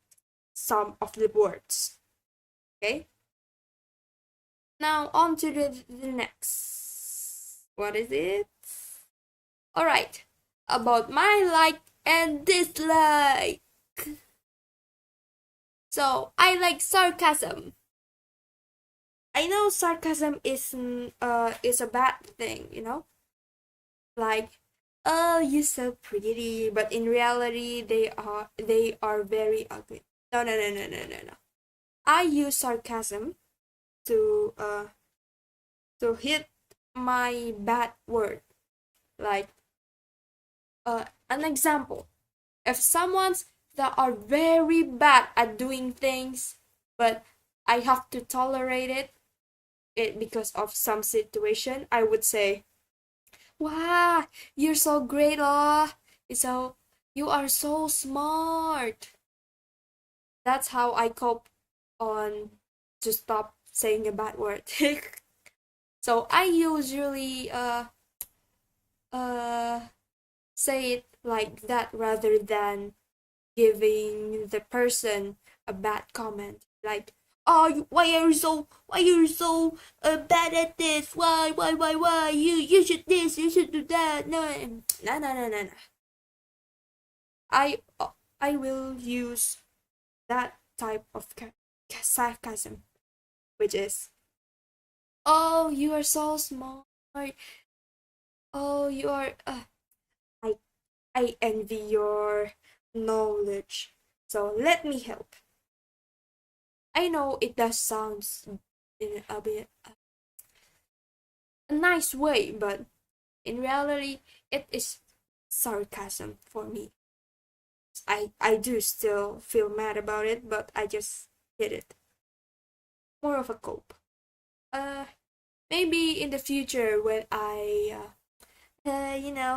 some of the words. Okay? Now on to the next. What is it? Alright. About my like and dislike. So I like sarcasm. I know sarcasm is a bad thing, you know? Like, oh, you're so pretty, but in reality they are very ugly. No, no, no, no, no, no, no. I use sarcasm to hit my bad word. Like, an example. If someone's that are very bad at doing things, but I have to tolerate it because of some situation, I would say, "Wow, you're so great, oh! So you are so smart." That's how I cope on to stop saying a bad word. So I usually uh say it like that rather than giving the person a bad comment, like, oh, why are you so bad at this, why you should this, you should do that. No, no, no, no, no, no. I will use that type of sarcasm, which is, oh, you are so smart, oh, you are i I envy your knowledge, so let me help. I know it does sound in a bit a nice way, but in reality, it is sarcasm for me. I do still feel mad about it, but I just hit it. More of a cope. Uh, Maybe in the future when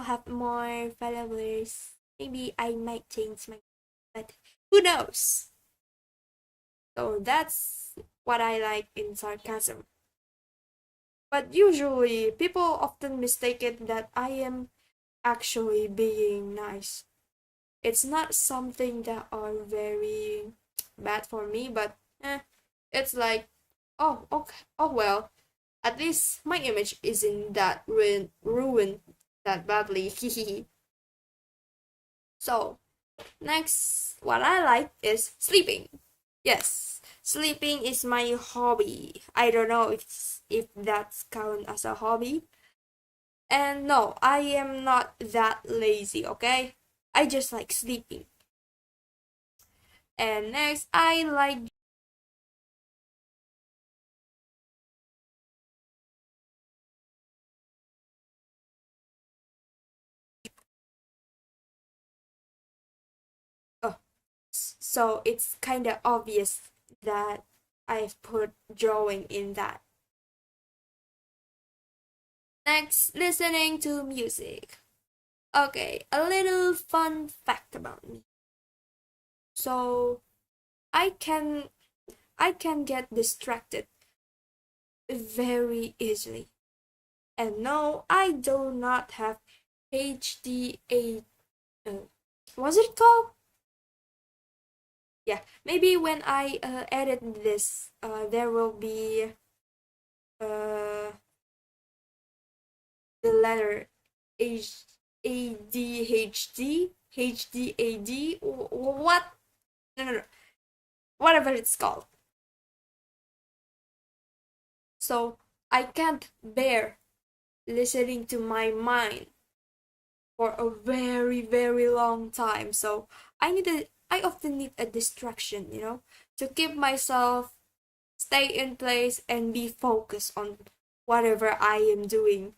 have more followers, maybe I might change my, but who knows? So that's what I like in sarcasm. But usually, people often mistake it that I am actually being nice. It's not something that are very bad for me, but it's like, oh, okay, oh well, at least my image isn't that ruined that badly. So, next, what I like is sleeping. Yes, sleeping is my hobby. I don't know if that's count as a hobby. And no, I am not that lazy, okay? I just like sleeping. And next, I like, oh, so it's kind of obvious that I've put drawing in that. Next, listening to music. Okay, a little fun fact about me. So, I can I can get distracted very easily. And no, I do not have HDA. What's it called? Yeah, maybe when I edit this, there will be uh, the letter H A D H D H D A D. What? No, no, no. Whatever it's called. So I can't bear listening to my mind for a very, very long time. So I often need a distraction, to keep myself stay in place and be focused on whatever I am doing.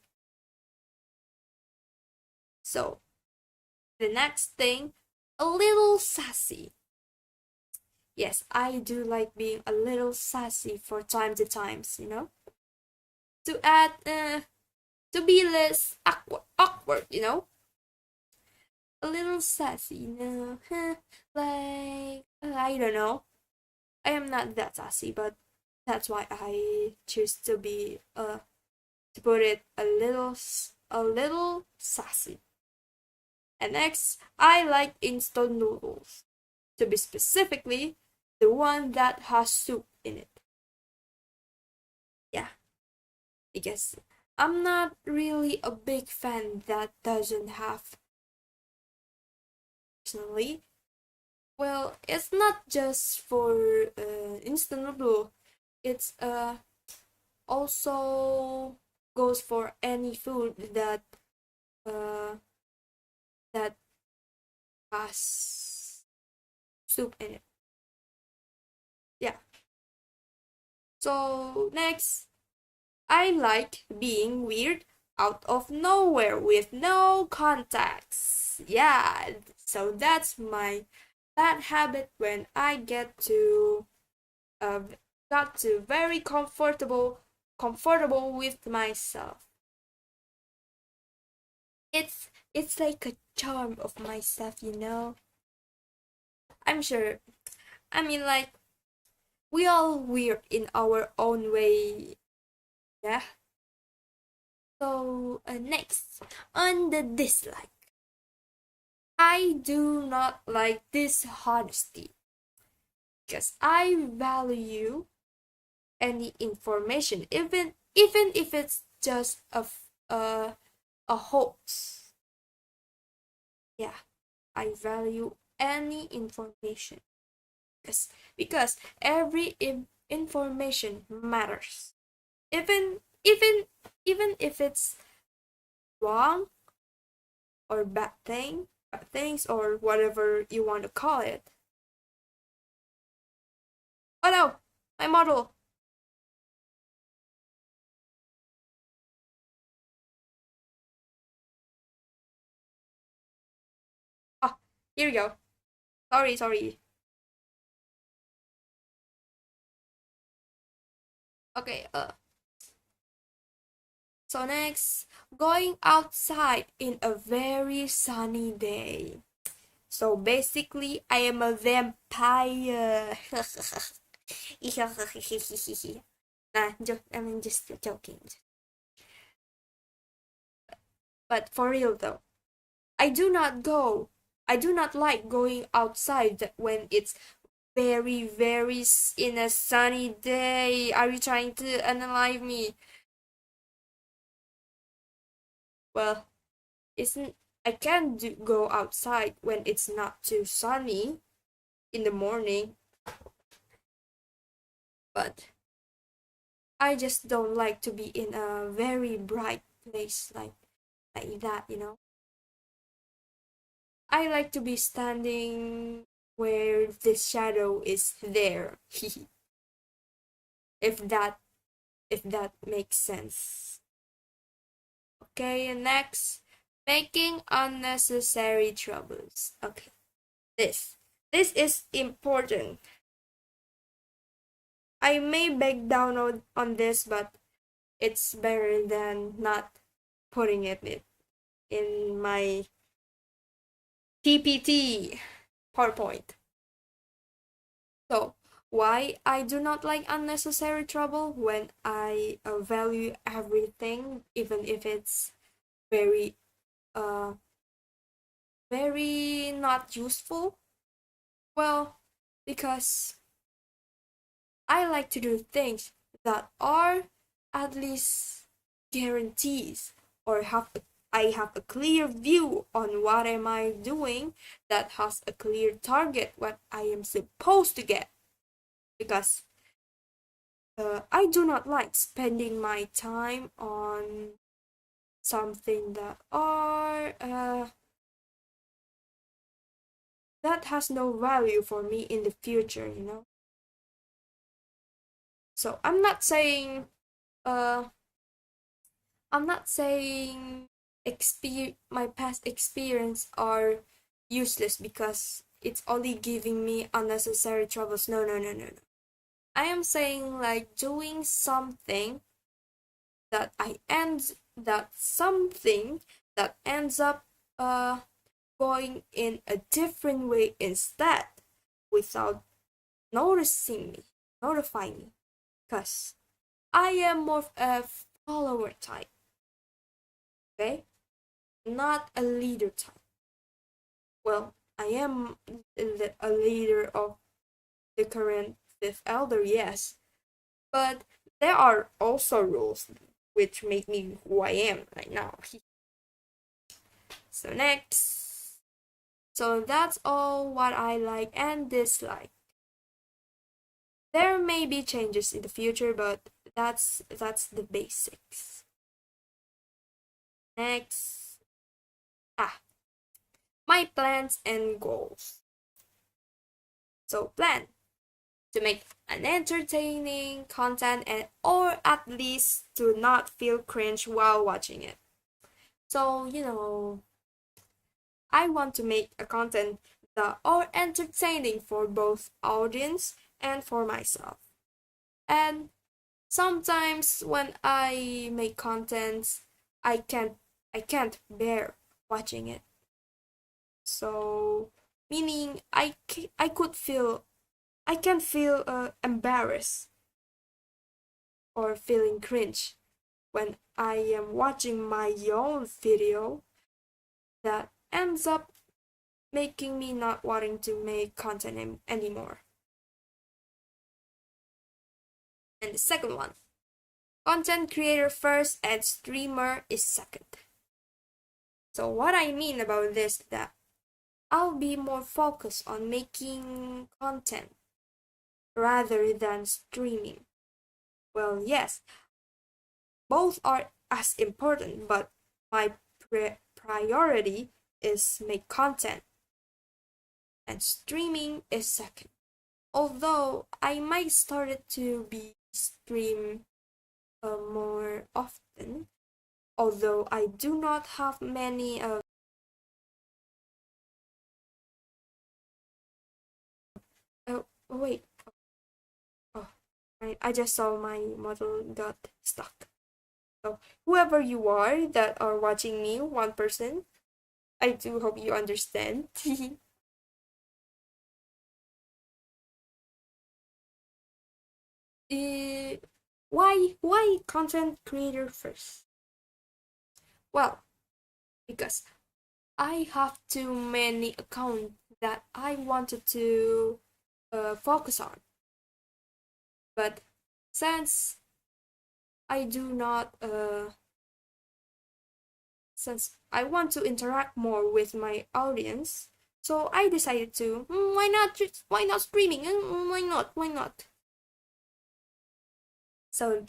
So the next thing, a little sassy. Yes, I do like being a little sassy for time to times. To add, to be less awkward. A little sassy. Like, I don't know. I am not that sassy, but that's why I choose to be, to put it a little sassy. And next, I like instant noodles. To be specifically, the one that has soup in it. Yeah, because I'm not really a big fan that doesn't have, personally. Well, it's not just for instant noodle. It's also goes for any food uh that has soup in it. Yeah. So next, I like being weird out of nowhere with no contacts. Yeah, so that's my bad habit when I uh, got to very comfortable with myself. It's like a charm of myself. I'm sure. I mean, like, we all weird in our own way. Yeah. So next, on the dislike, I do not like dishonesty because I value any information, even if it's just a hoax. Yeah, I value any information because every information matters. Even even even if it's wrong or bad things or whatever you want to call it. Oh no, my model. Ah, here you go. Sorry, sorry. Okay, so next, going outside in a very sunny day. So basically, I am a vampire. I mean, just joking. But for real though, I do not go. I do not like going outside when it's very, very in a sunny day. Are you trying to analyze me? Well, isn't I can go outside when it's not too sunny in the morning, but I just don't like to be in a very bright place like that. I like to be standing where the shadow is there. if that if that makes sense. Okay, next, making unnecessary troubles. Okay, this is important. I may beg down on this, but it's better than not putting it in my PPT PowerPoint. So why I do not like unnecessary trouble when I value everything, even if it's very, uh, very not useful. Well, because I like to do things that are at least guarantees, or I have a clear view on what am I doing, that has a clear target what I am supposed to get. Because I do not like spending my time on something that has no value for me in the future, you know. So uh I'm not saying my past experience are useless because it's only giving me unnecessary troubles. No, no, no, no, no. I am saying like doing something that something that ends up going in a different way instead, without noticing me, notifying me, because I am more of a follower type, okay, not a leader type. Well, I am a leader of the current fifth elder, yes, but there are also rules which make me who I am right now. So next, so that's all what I like and dislike. There may be changes in the future, but that's the basics. Next, ah, my plans and goals. So plan to make an entertaining content, and or at least to not feel cringe while watching it. So, I want to make a content that are entertaining for both audience and for myself. And sometimes when I make contents, I can't I can't bear watching it. So meaning I can feel embarrassed or feeling cringe when I am watching my own video that ends up making me not wanting to make content anymore. And the second one, content creator first and streamer is second. So what I mean about this is that I'll be more focused on making content rather than streaming. Well, yes, both are as important, but my priority is make content, and streaming is second. Although I might start it to be stream more often, although I do not have many oh wait, oh I just saw my model got stuck. So whoever you are that are watching me, one person, I do hope you understand. uh, why content creator first? Well, because I have too many accounts that I wanted to focus on, but since I do not since I want to interact more with my audience, so I decided to why not streaming? Why not? So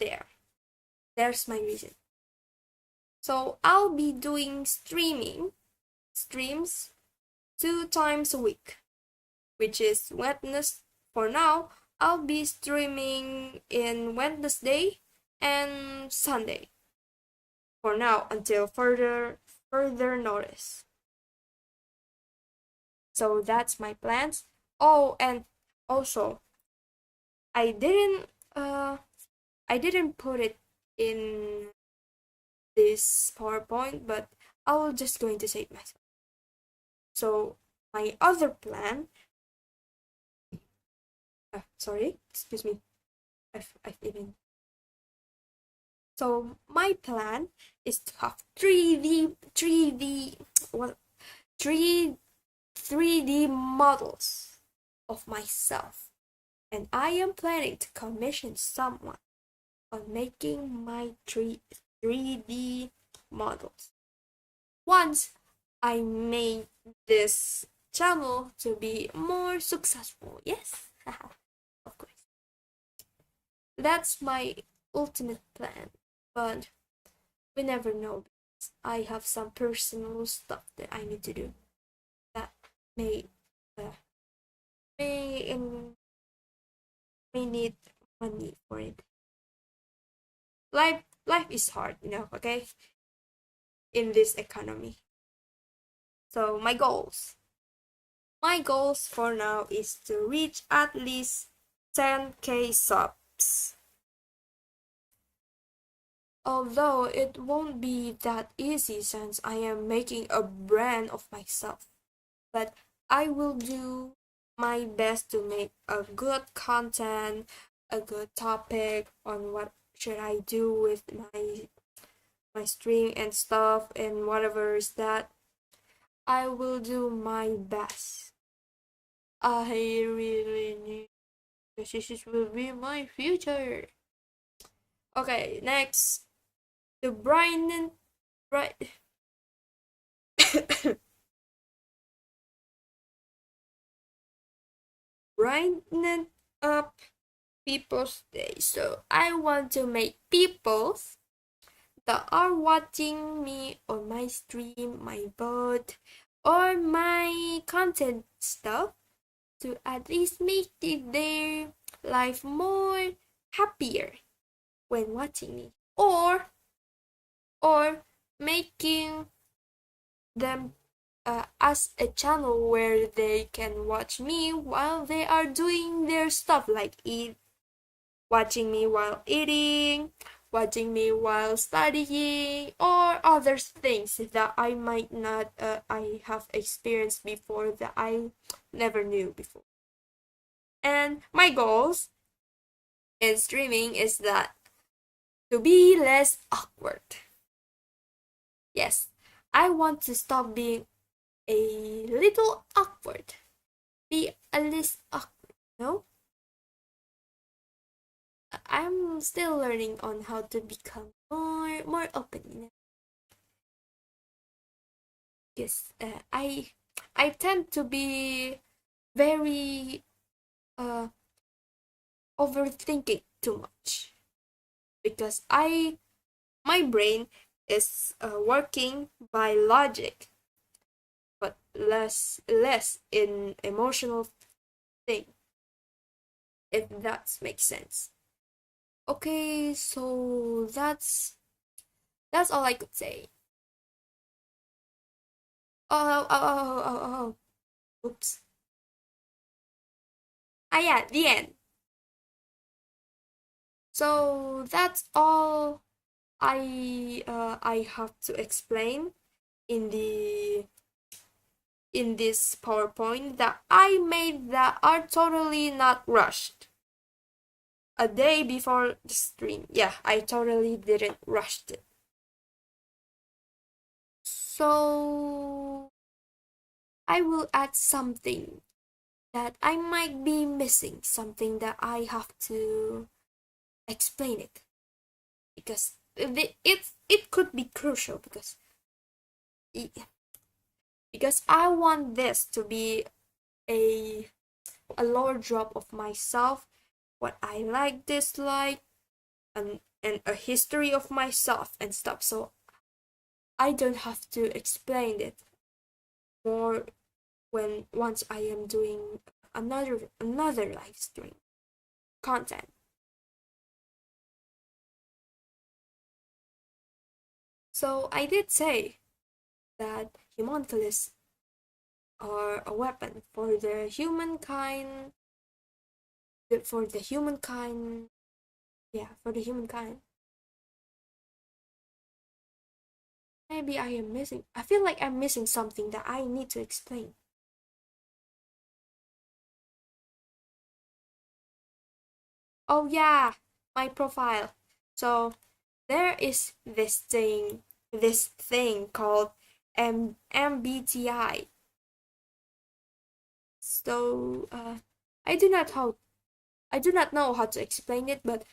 there's my reason. So I'll be doing streams 2 times a week, which is Wednesday. For now, I'll be streaming in Wednesday and Sunday. For now, until further notice. So that's my plans. Oh, and also, I didn't uh I didn't put it in this PowerPoint, but I was just going to say it myself. So my other plan sorry, excuse me. I've even. So my plan is to have 3D what 3 3D models of myself, and I am planning to commission someone on making my 3D models. Once I made this channel to be more successful, yes, of course. That's my ultimate plan, but we never know. I have some personal stuff that I need to do that may uh, may may need money for it. Life is hard, okay, in this economy. So my goals for now is to reach at least 10k subs. Although it won't be that easy since I am making a brand of myself, but I will do my best to make a good content, a good topic on what should I do with my stream and stuff and whatever is that. I will do my best. I really need this will be my future. Okay, next the bright brighten up people's day. So I want to make people that are watching me on my stream, my bot, or my content stuff to at least make their life more happier when watching me, or making them as a channel where they can watch me while they are doing their stuff like watching me while eating, watching me while studying, or other things that I might not I have experienced before that I never knew before. And my goals in streaming is that to be less awkward. Yes, I want to stop being a little awkward. Be a less awkward, no? I'm still learning on how to become more open. Yes, I tend to be very overthinking too much because my brain is working by logic, but less in emotional thing. If that makes sense. Okay, so that's all I could say. Oh. Oops. Ah, yeah, the end. So that's all I have to explain in the in this PowerPoint that I made that are totally not rushed. A day before the stream. Yeah, I totally didn't rush it. So I will add something that I might be missing, something that I have to explain it because it could be crucial because I want this to be a a lower drop of myself, what I like, dislike, and a history of myself and stuff. So I don't have to explain it more when once I am doing another live stream content. So I did say that homunculus are a weapon for the humankind. For the humankind, yeah, for the humankind. Maybe I am missing. I feel like I'm missing something that I need to explain. Oh yeah, my profile. So there is this thing called MBTI. So I do not how I do not know how to explain it, but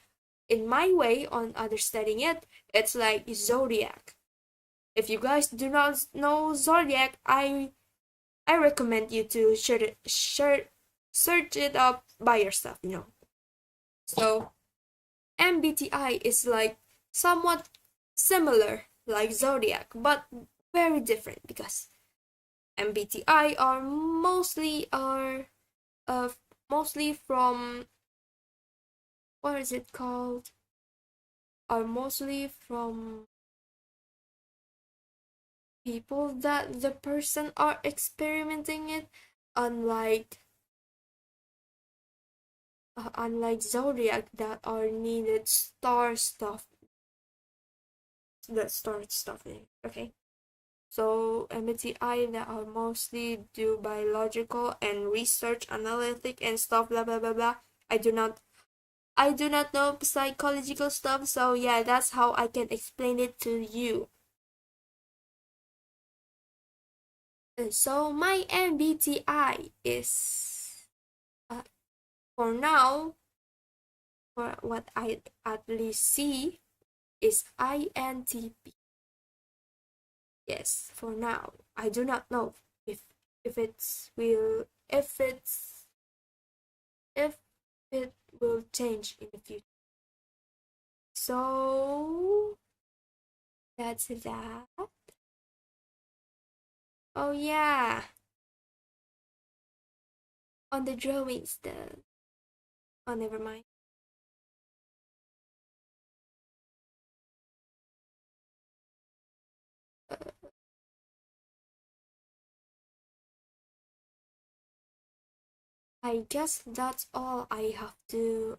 in my way on understanding it, it's like zodiac. If you guys do not know zodiac, I recommend you to search it up by yourself. So MBTI is like somewhat similar like zodiac, but very different because MBTI uh mostly from what is it called? Are mostly from people that the person are experimenting it, unlike unlike zodiac that are needed star stuff in. Okay, so MBTI that are mostly do biological and research analytic and stuff blah blah blah blah. I do not know psychological stuff, so yeah, that's how I can explain it to you. So my MBTI is uh, for now, for what I at least see, is INTP. Yes, for now. I do not know if it's will if it will change in the future. So that's that. Oh yeah, on the drawings the oh never mind. Uh, I guess that's all I have to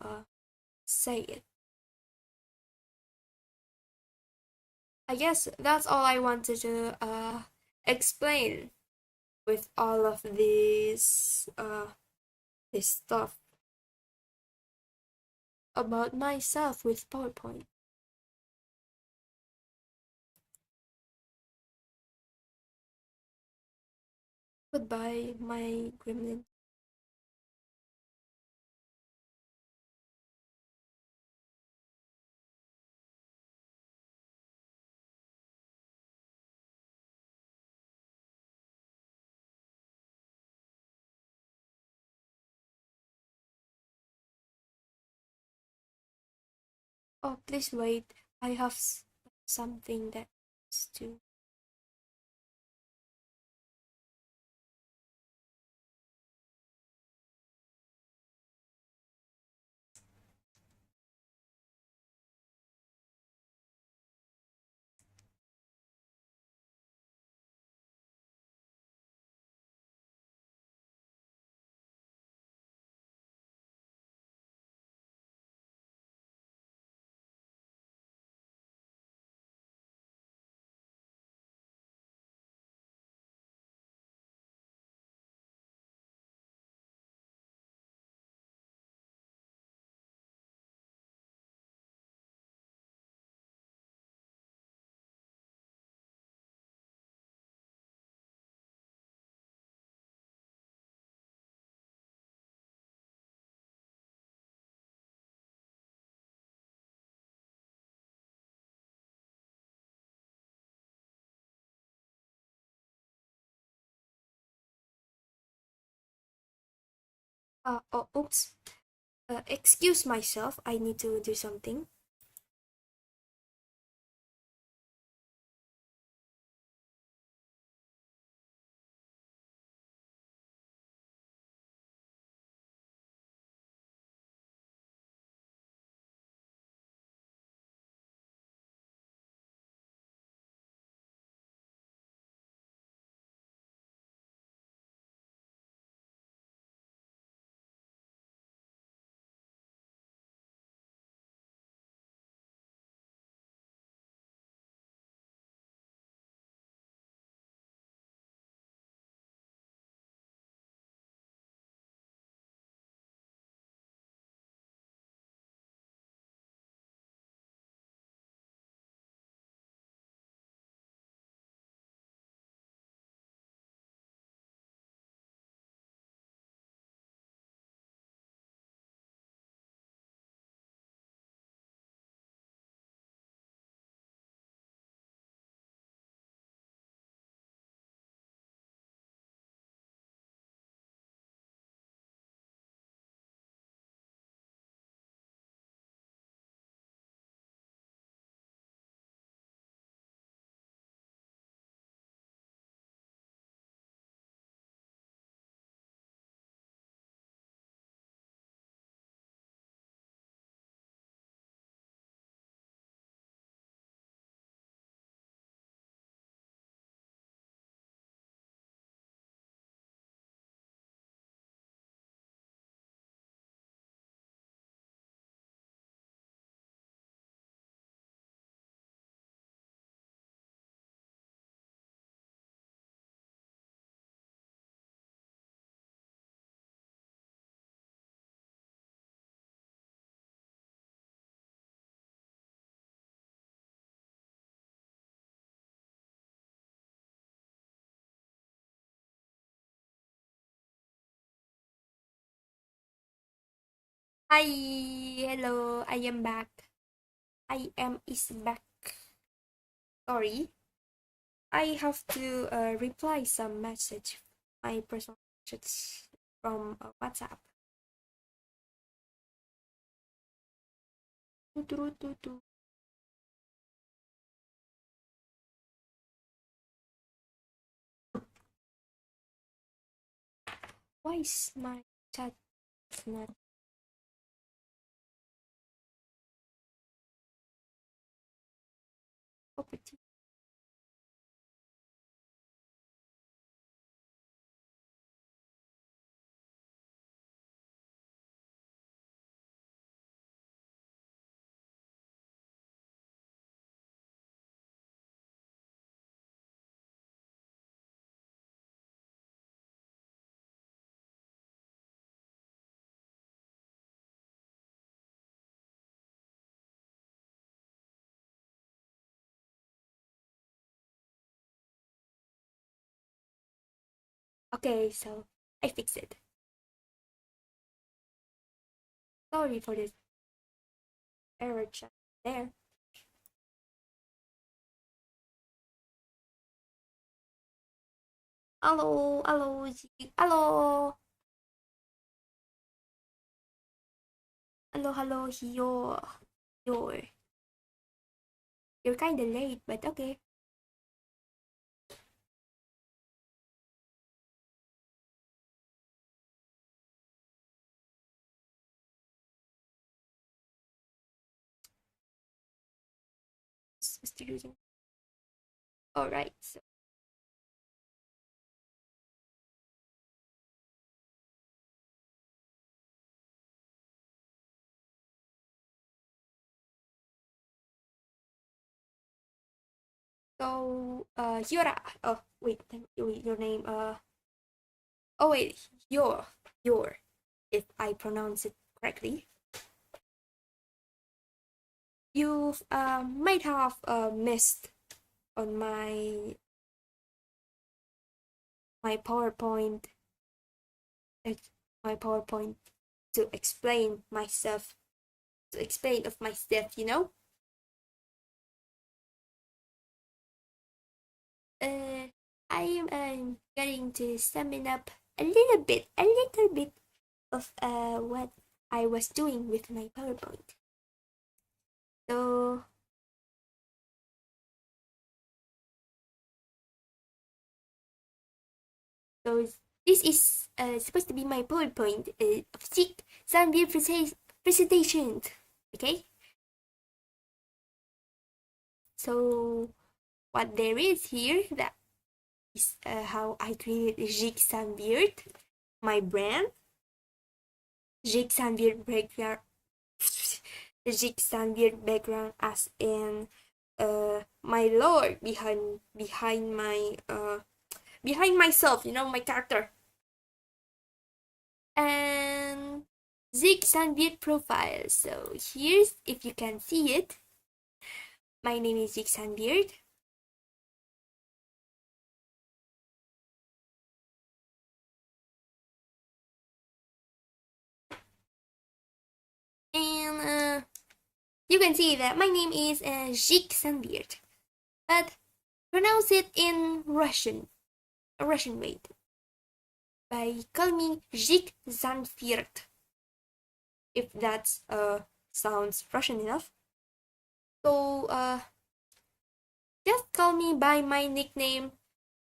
say it. I guess that's all I wanted to explain with all of this stuff about myself with PowerPoint. Goodbye, my gremlin. Oh, please wait. I have something that's to. Oh, oops. Excuse myself. I need to do something. Hi, hello, I am back. I am is back. Sorry, I have to reply some message, my personal message from WhatsApp. Why is my chat not property? Okay, so I fixed it. Sorry for this error chat there. Hello, hello, hello, hello, hello, you're, you're kind of late, but okay. Mr. Using. All right, so Yura. Oh wait, your name. Oh wait, your. If I pronounce it correctly, you might have missed on my PowerPoint. uh, My PowerPoint to explain myself, to explain of myself. Uh, I am getting to summon up a little bit of what I was doing with my PowerPoint. So so this is supposed to be my PowerPoint of Zhick Xanviert presentation. Okay, so what there is here, that is how I created Zhick Xanviert, my brand. Zhick Xanviert background, Zhick Xanviert background, as in my lore behind myself, my character. And Zhick Xanviert profile. So here's, if you can see it, my name is Zhick Xanviert. And you can see that my name is Zhick Xanviert, but pronounce it in Russian, a Russian way, by calling me Zhick Xanviert, if that sounds Russian enough. So just call me by my nickname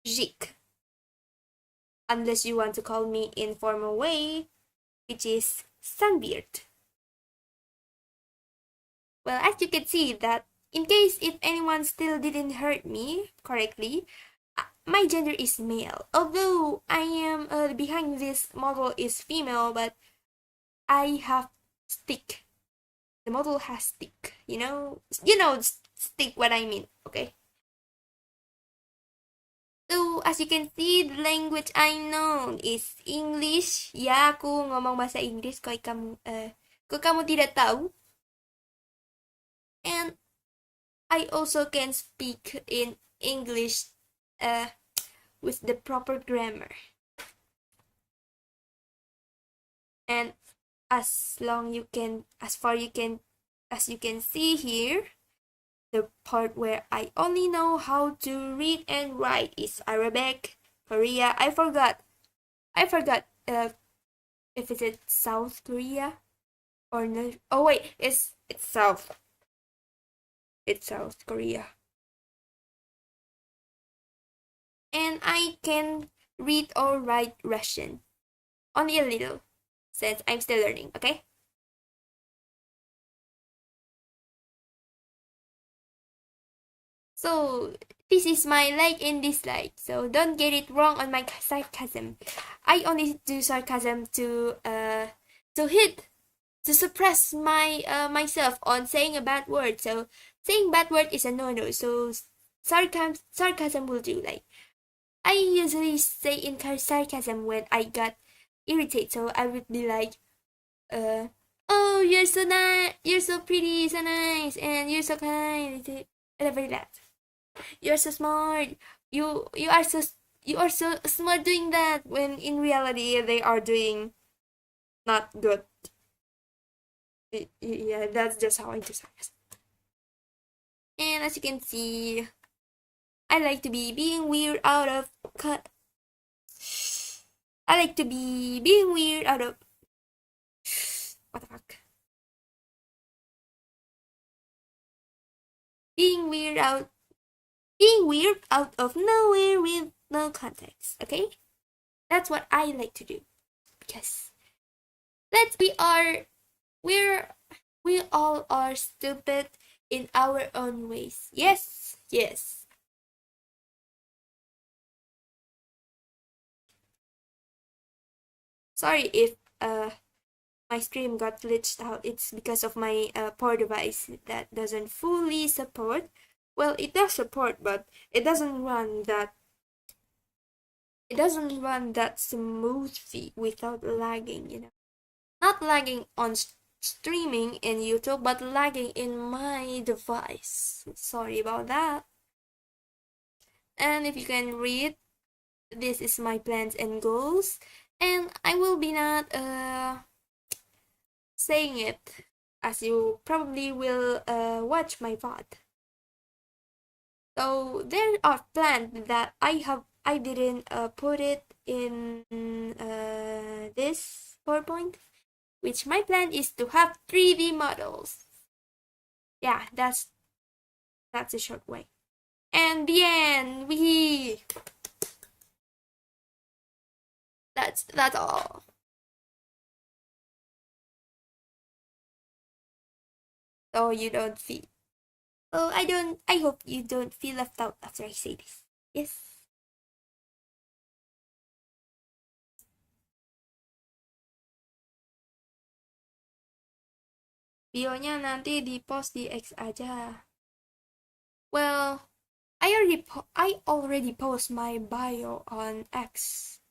Zhick, unless you want to call me in formal way, which is Xanviert. Well, as you can see that, in case if anyone still didn't heard me correctly, my gender is male. Although I am behind this model is female, but I have stick. The model has stick. Stick what I mean. Okay. So as you can see, the language I know is English. Ya, aku ngomong bahasa Inggris kung kamu tidak tahu. And I also can speak in English uh, with the proper grammar. And as you can see here, the part where I only know how to read and write is Arabic, Korea. I forgot if it's South Korea or no. Oh wait, it's South. It's South Korea. And I can read or write Russian. Only a little, since I'm still learning, okay? So this is my like and dislike. So don't get it wrong on my sarcasm. I only do sarcasm to hit to suppress myself on saying a bad word. So saying bad word is a no-no. So sarcasm will do. Like I usually say in sarcasm when I got irritated. So I would be like, uh, "Oh, you're so nice, you're so pretty, so nice, and you're so kind." Whatever that. You're so smart. You are so you are so smart doing that. When in reality they are doing not good. Yeah, that's just how I do sarcasm. And as you can see, I like to be being weird out of I like to be being weird out of what the fuck? Being weird out being weird out of nowhere with no context, okay? That's what I like to do. Because we're we all are stupid in our own ways. Yes, yes. Sorry if my stream got glitched out. It's because of my poor device that doesn't fully support. Well, it does support, but it doesn't run that smoothly without lagging, you know. Not lagging on streaming in YouTube, but lagging in my device. Sorry about that. And if you can read, this is my plans and goals, and I will be not saying it, as you probably will watch my VOD. So there are plans that I didn't put it in this PowerPoint, which my plan is to have 3D models. Yeah, that's a short way. And the end. We that's all. So you don't feel. Oh, I hope you don't feel left out after I say this. Yes. Videonya nanti di post di X aja. Well, I already post my bio on X,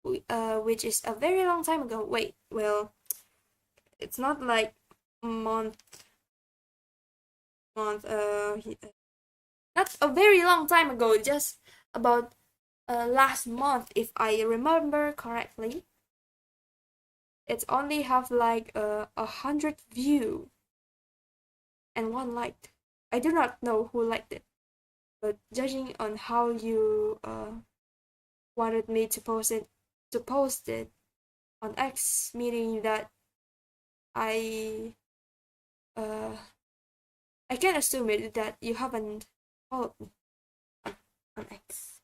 which is a very long time ago. Wait, well, it's not like month month not a very long time ago. Just about last month, if I remember correctly. It's only have like 100 view and one liked. I do not know who liked it, but judging on how you wanted me to post it on X, meaning that I uh I can assume it that you haven't followed me on X.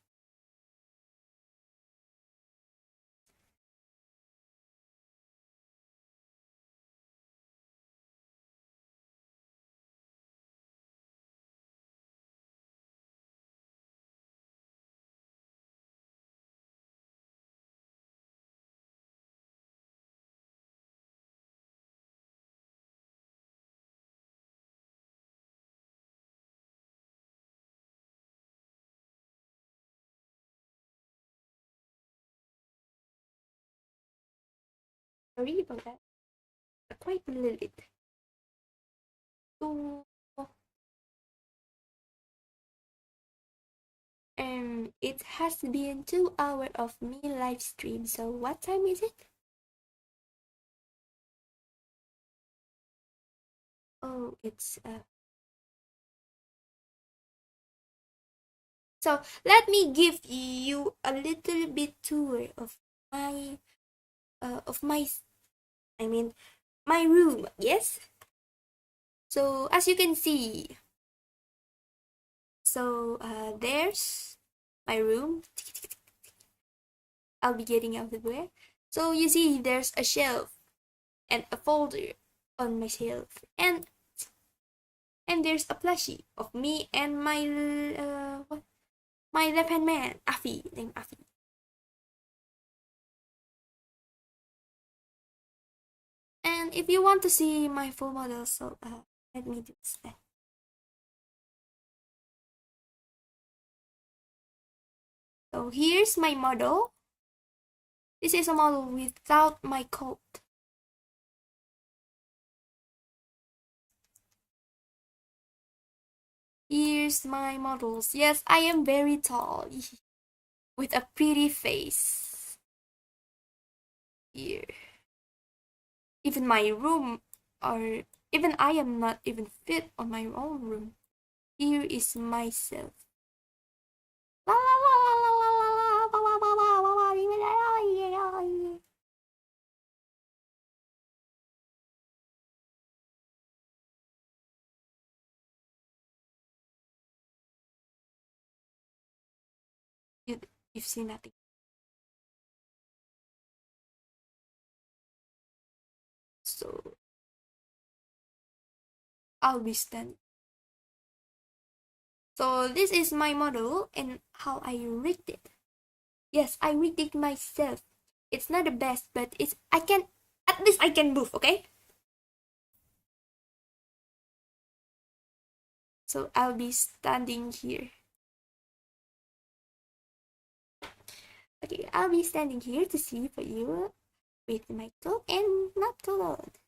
Sorry about that. Quite a little bit. So it has been 2 hours of me live stream. So what time is it? Oh, it's so let me give you a little bit tour my of my I mean my room. Yes. So as you can see, so there's my room. I'll be getting out of the way. So you see, there's a shelf and a folder on my shelf, and there's a plushie of me and my left hand man, Afi, named Afi. And if you want to see my full model, so let me do this. So here's my model. This is a model without my coat. Here's my models. Yes, I am very tall with a pretty face. Here. Even my room, or even I am not even fit on my own room. Here is myself. You, you've seen nothing. So I'll be standing. So this is my model and how I rigged it. Yes, I rigged it myself. It's not the best, but I can, at least I can move, okay? So I'll be standing here. Okay, I'll be standing here to see for you with my coat and not clothed.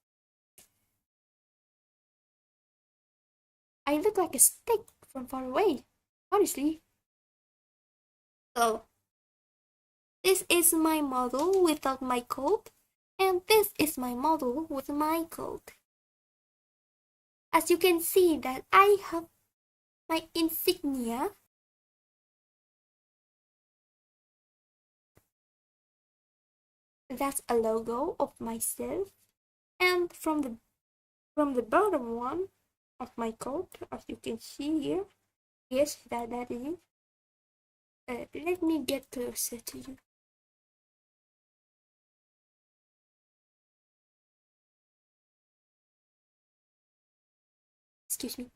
I look like a stick from far away, honestly. So this is my model without my coat, and this is my model with my coat. As you can see that I have my insignia. That's a logo of myself, and from the bottom one of my coat, as you can see here, yes, that is it. Let me get closer to you. Excuse me.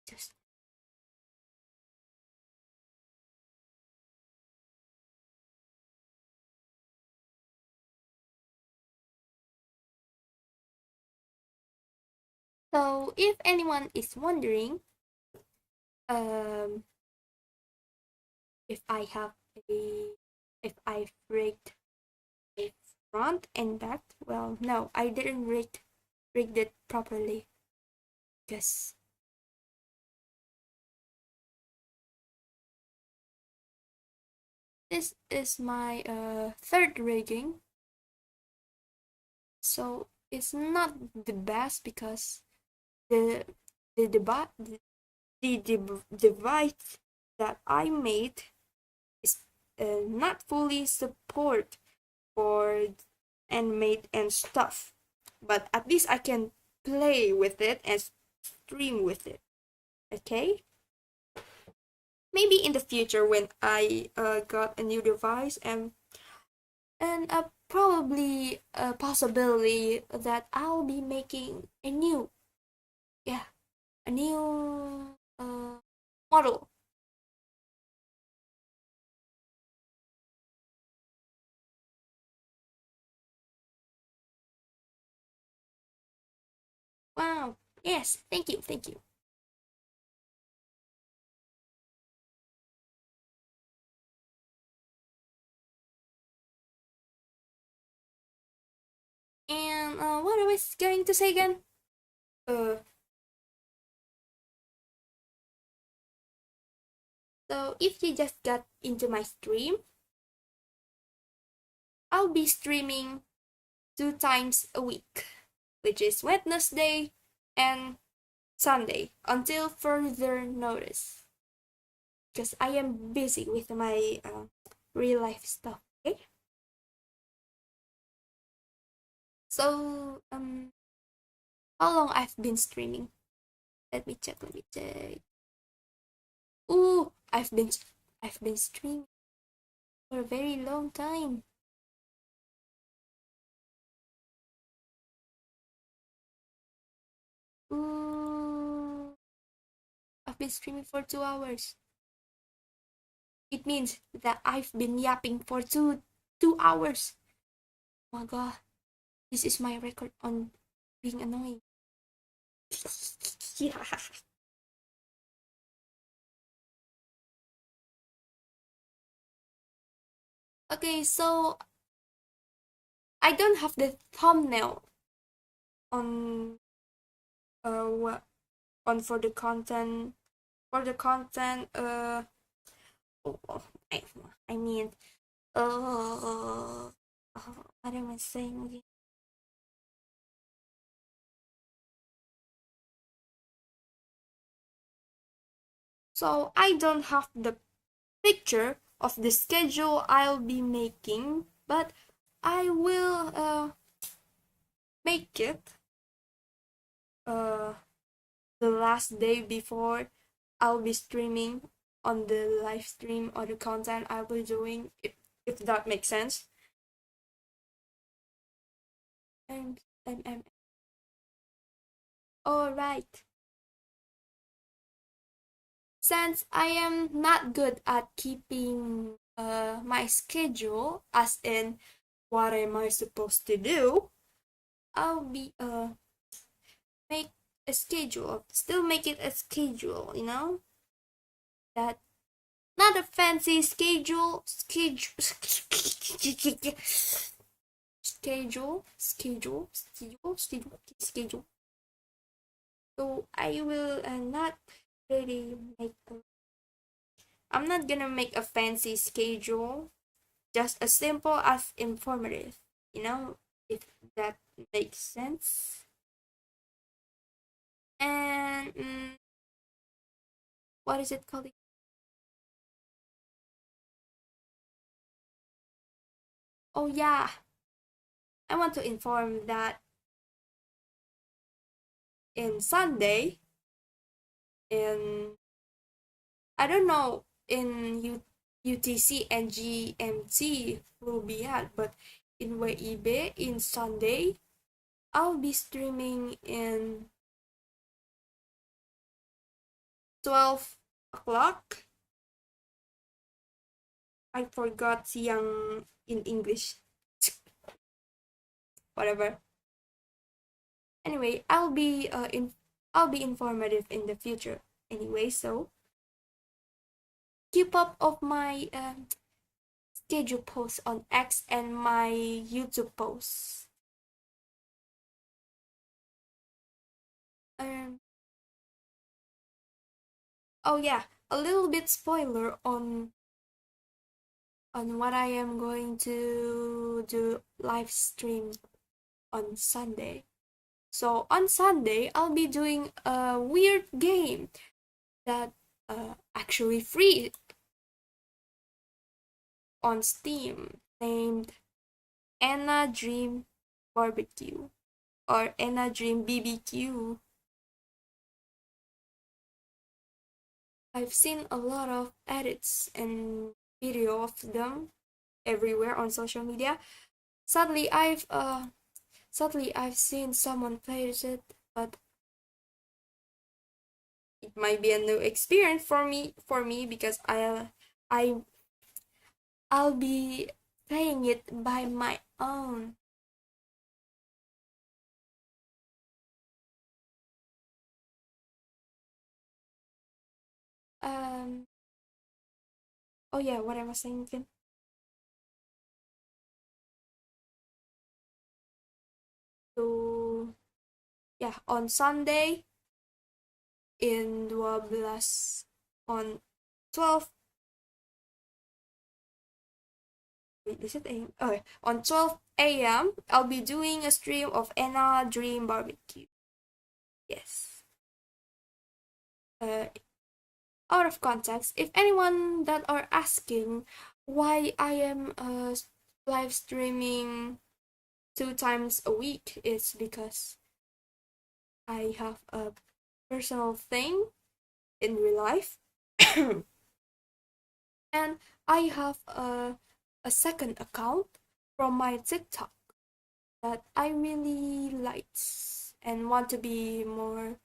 Just so, if anyone is wondering, um, if I have a, if I rigged a front and back, well, no, I didn't rigged it properly. Because this is my third rigging, so it's not the best because the the device device that I made is not fully support for animate and stuff, but at least I can play with it and stream with it. Okay, maybe in the future when I got a new device and probably a possibility that I'll be making a new, yeah, a new model. Wow. Yes. Thank you. Thank you. And what I was going to say again? Uh, so if you just got into my stream, I'll be streaming 2 times a week, which is Wednesday and Sunday until further notice. Because I am busy with my real life stuff. Okay. So how long I've been streaming? Let me check. Let me check. Ooh, I've been streaming for a very long time. Ooh, I've been streaming for 2 hours. It means that I've been yapping for two hours. Oh my god, this is my record on being annoying. Yeah. Okay, so I don't have the thumbnail on what on for the content oh, oh, I, I mean what am I saying again? So I don't have the picture of the schedule I'll be making, but I will make it uh the last day before I'll be streaming on the live stream or the content I'll be doing, if that makes sense. Um, um, all right. Since I am not good at keeping my schedule, as in what am I supposed to do, I'll be make a schedule, still make it a schedule, that not a fancy schedule. So I will not really make. I'm not gonna make a fancy schedule. Just as simple as informative. If that makes sense. And what is it called? Oh yeah, I want to inform that in Sunday, in I don't know in UTC and GMT will be at, but in WIB in Sunday, I'll be streaming in 12 o'clock. I forgot yang in English. Whatever. Anyway, I'll be informative in the future. Anyway, so keep up of my schedule posts on X and my YouTube posts. Um, oh yeah, a little bit spoiler on what I am going to do live stream on Sunday. So on Sunday, I'll be doing a weird game that actually free on Steam named Anna Dream Barbecue or Anna Dream BBQ. I've seen a lot of edits and video of them everywhere on social media. Sadly, I've seen someone plays it, but it might be a new experience for me because I I'll be playing it by my own. Um. Oh yeah, what I was saying again. So yeah, on Sunday in 12 on 12 wait, is it AM? Oh, on 12 a.m. I'll be doing a stream of Anna Dream Barbecue. Yes. Uh, Out of context, if anyone that are asking why I am live streaming 2 times a week, it's because I have a personal thing in real life. And I have a second account from my TikTok that I really like and want to be more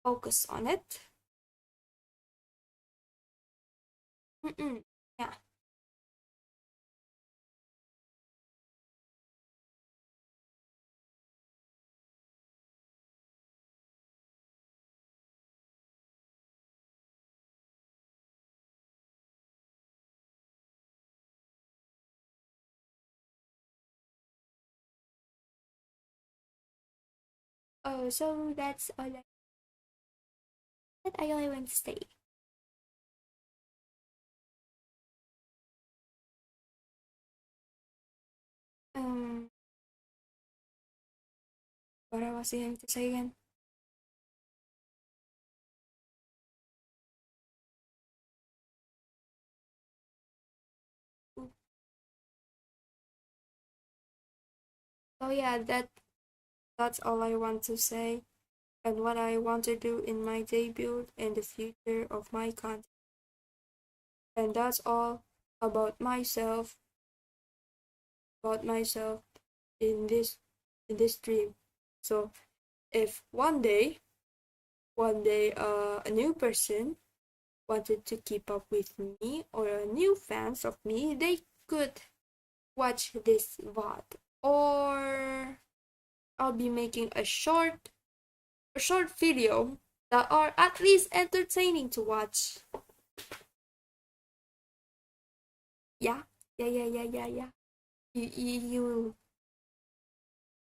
focused on it. Yeah. Oh, so that's all I want to say. Um, what I was going to say again? So yeah, that's all I want to say and what I want to do in my debut and the future of my content. And that's all about myself in this dream. So if one day a new person wanted to keep up with me or a new fans of me, they could watch this VOD. Or I'll be making a short video that are at least entertaining to watch. Yeah, yeah. You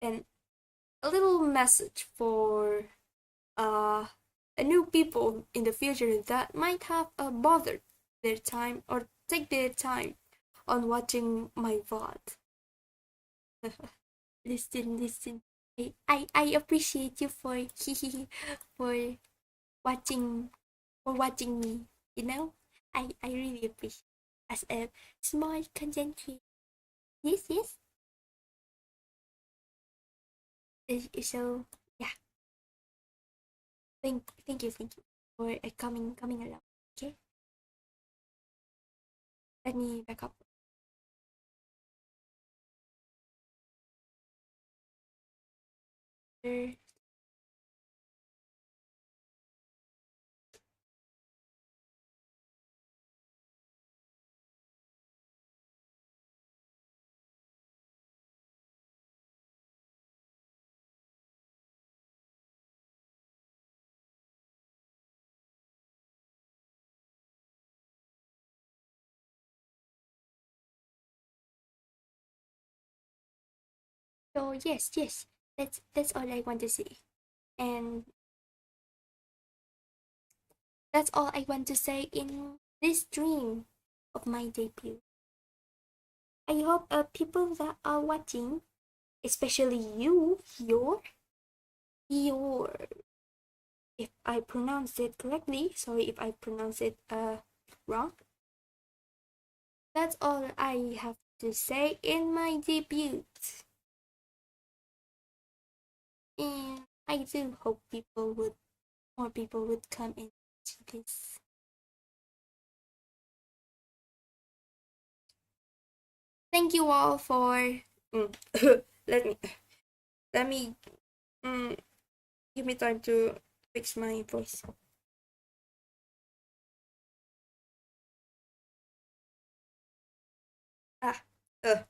and a little message for uh new people in the future that might have bothered their time or take their time on watching my VOD. Listen. I appreciate you for for watching watching me. You know, I really appreciate as a small content creator. Yes. So yeah, thank you for coming along. Okay, let me back up. So yes, that's all I want to say, and that's all I want to say in this dream of my debut. I hope people that are watching, especially your, if I pronounce it correctly, sorry if I pronounce it wrong. That's all I have to say in my debut. And I do hope more people would come and watch this. Thank you all for let me let me mm, give me time to fix my voice. Ah, uh,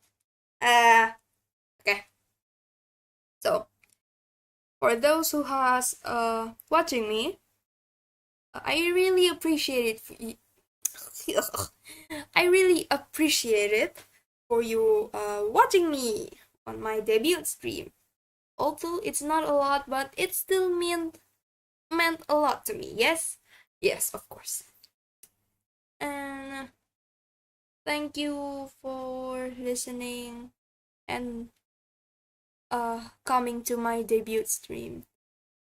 uh, okay. So for those who has watching me, I really appreciate it. I really appreciate it for you watching me on my debut stream. Although it's not a lot, but it still meant a lot to me. Yes, yes, of course. And thank you for listening and coming to my debut stream.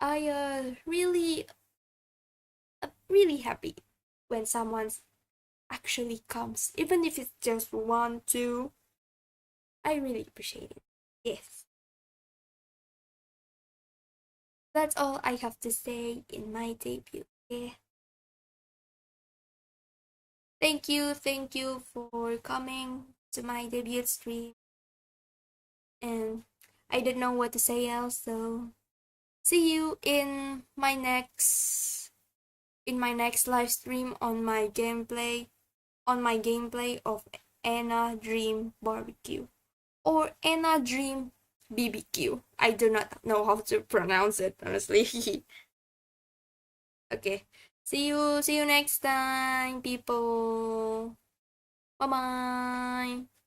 I really happy when someone actually comes, even if it's just one, two. I really appreciate it. Yes, that's all I have to say in my debut. Yeah. Thank you for coming to my debut stream. And I don't know what to say else, so see you in my next live stream on my gameplay of Anna Dream Barbecue or Anna Dream BBQ. I do not know how to pronounce it honestly. Okay. See you next time, people. Bye bye.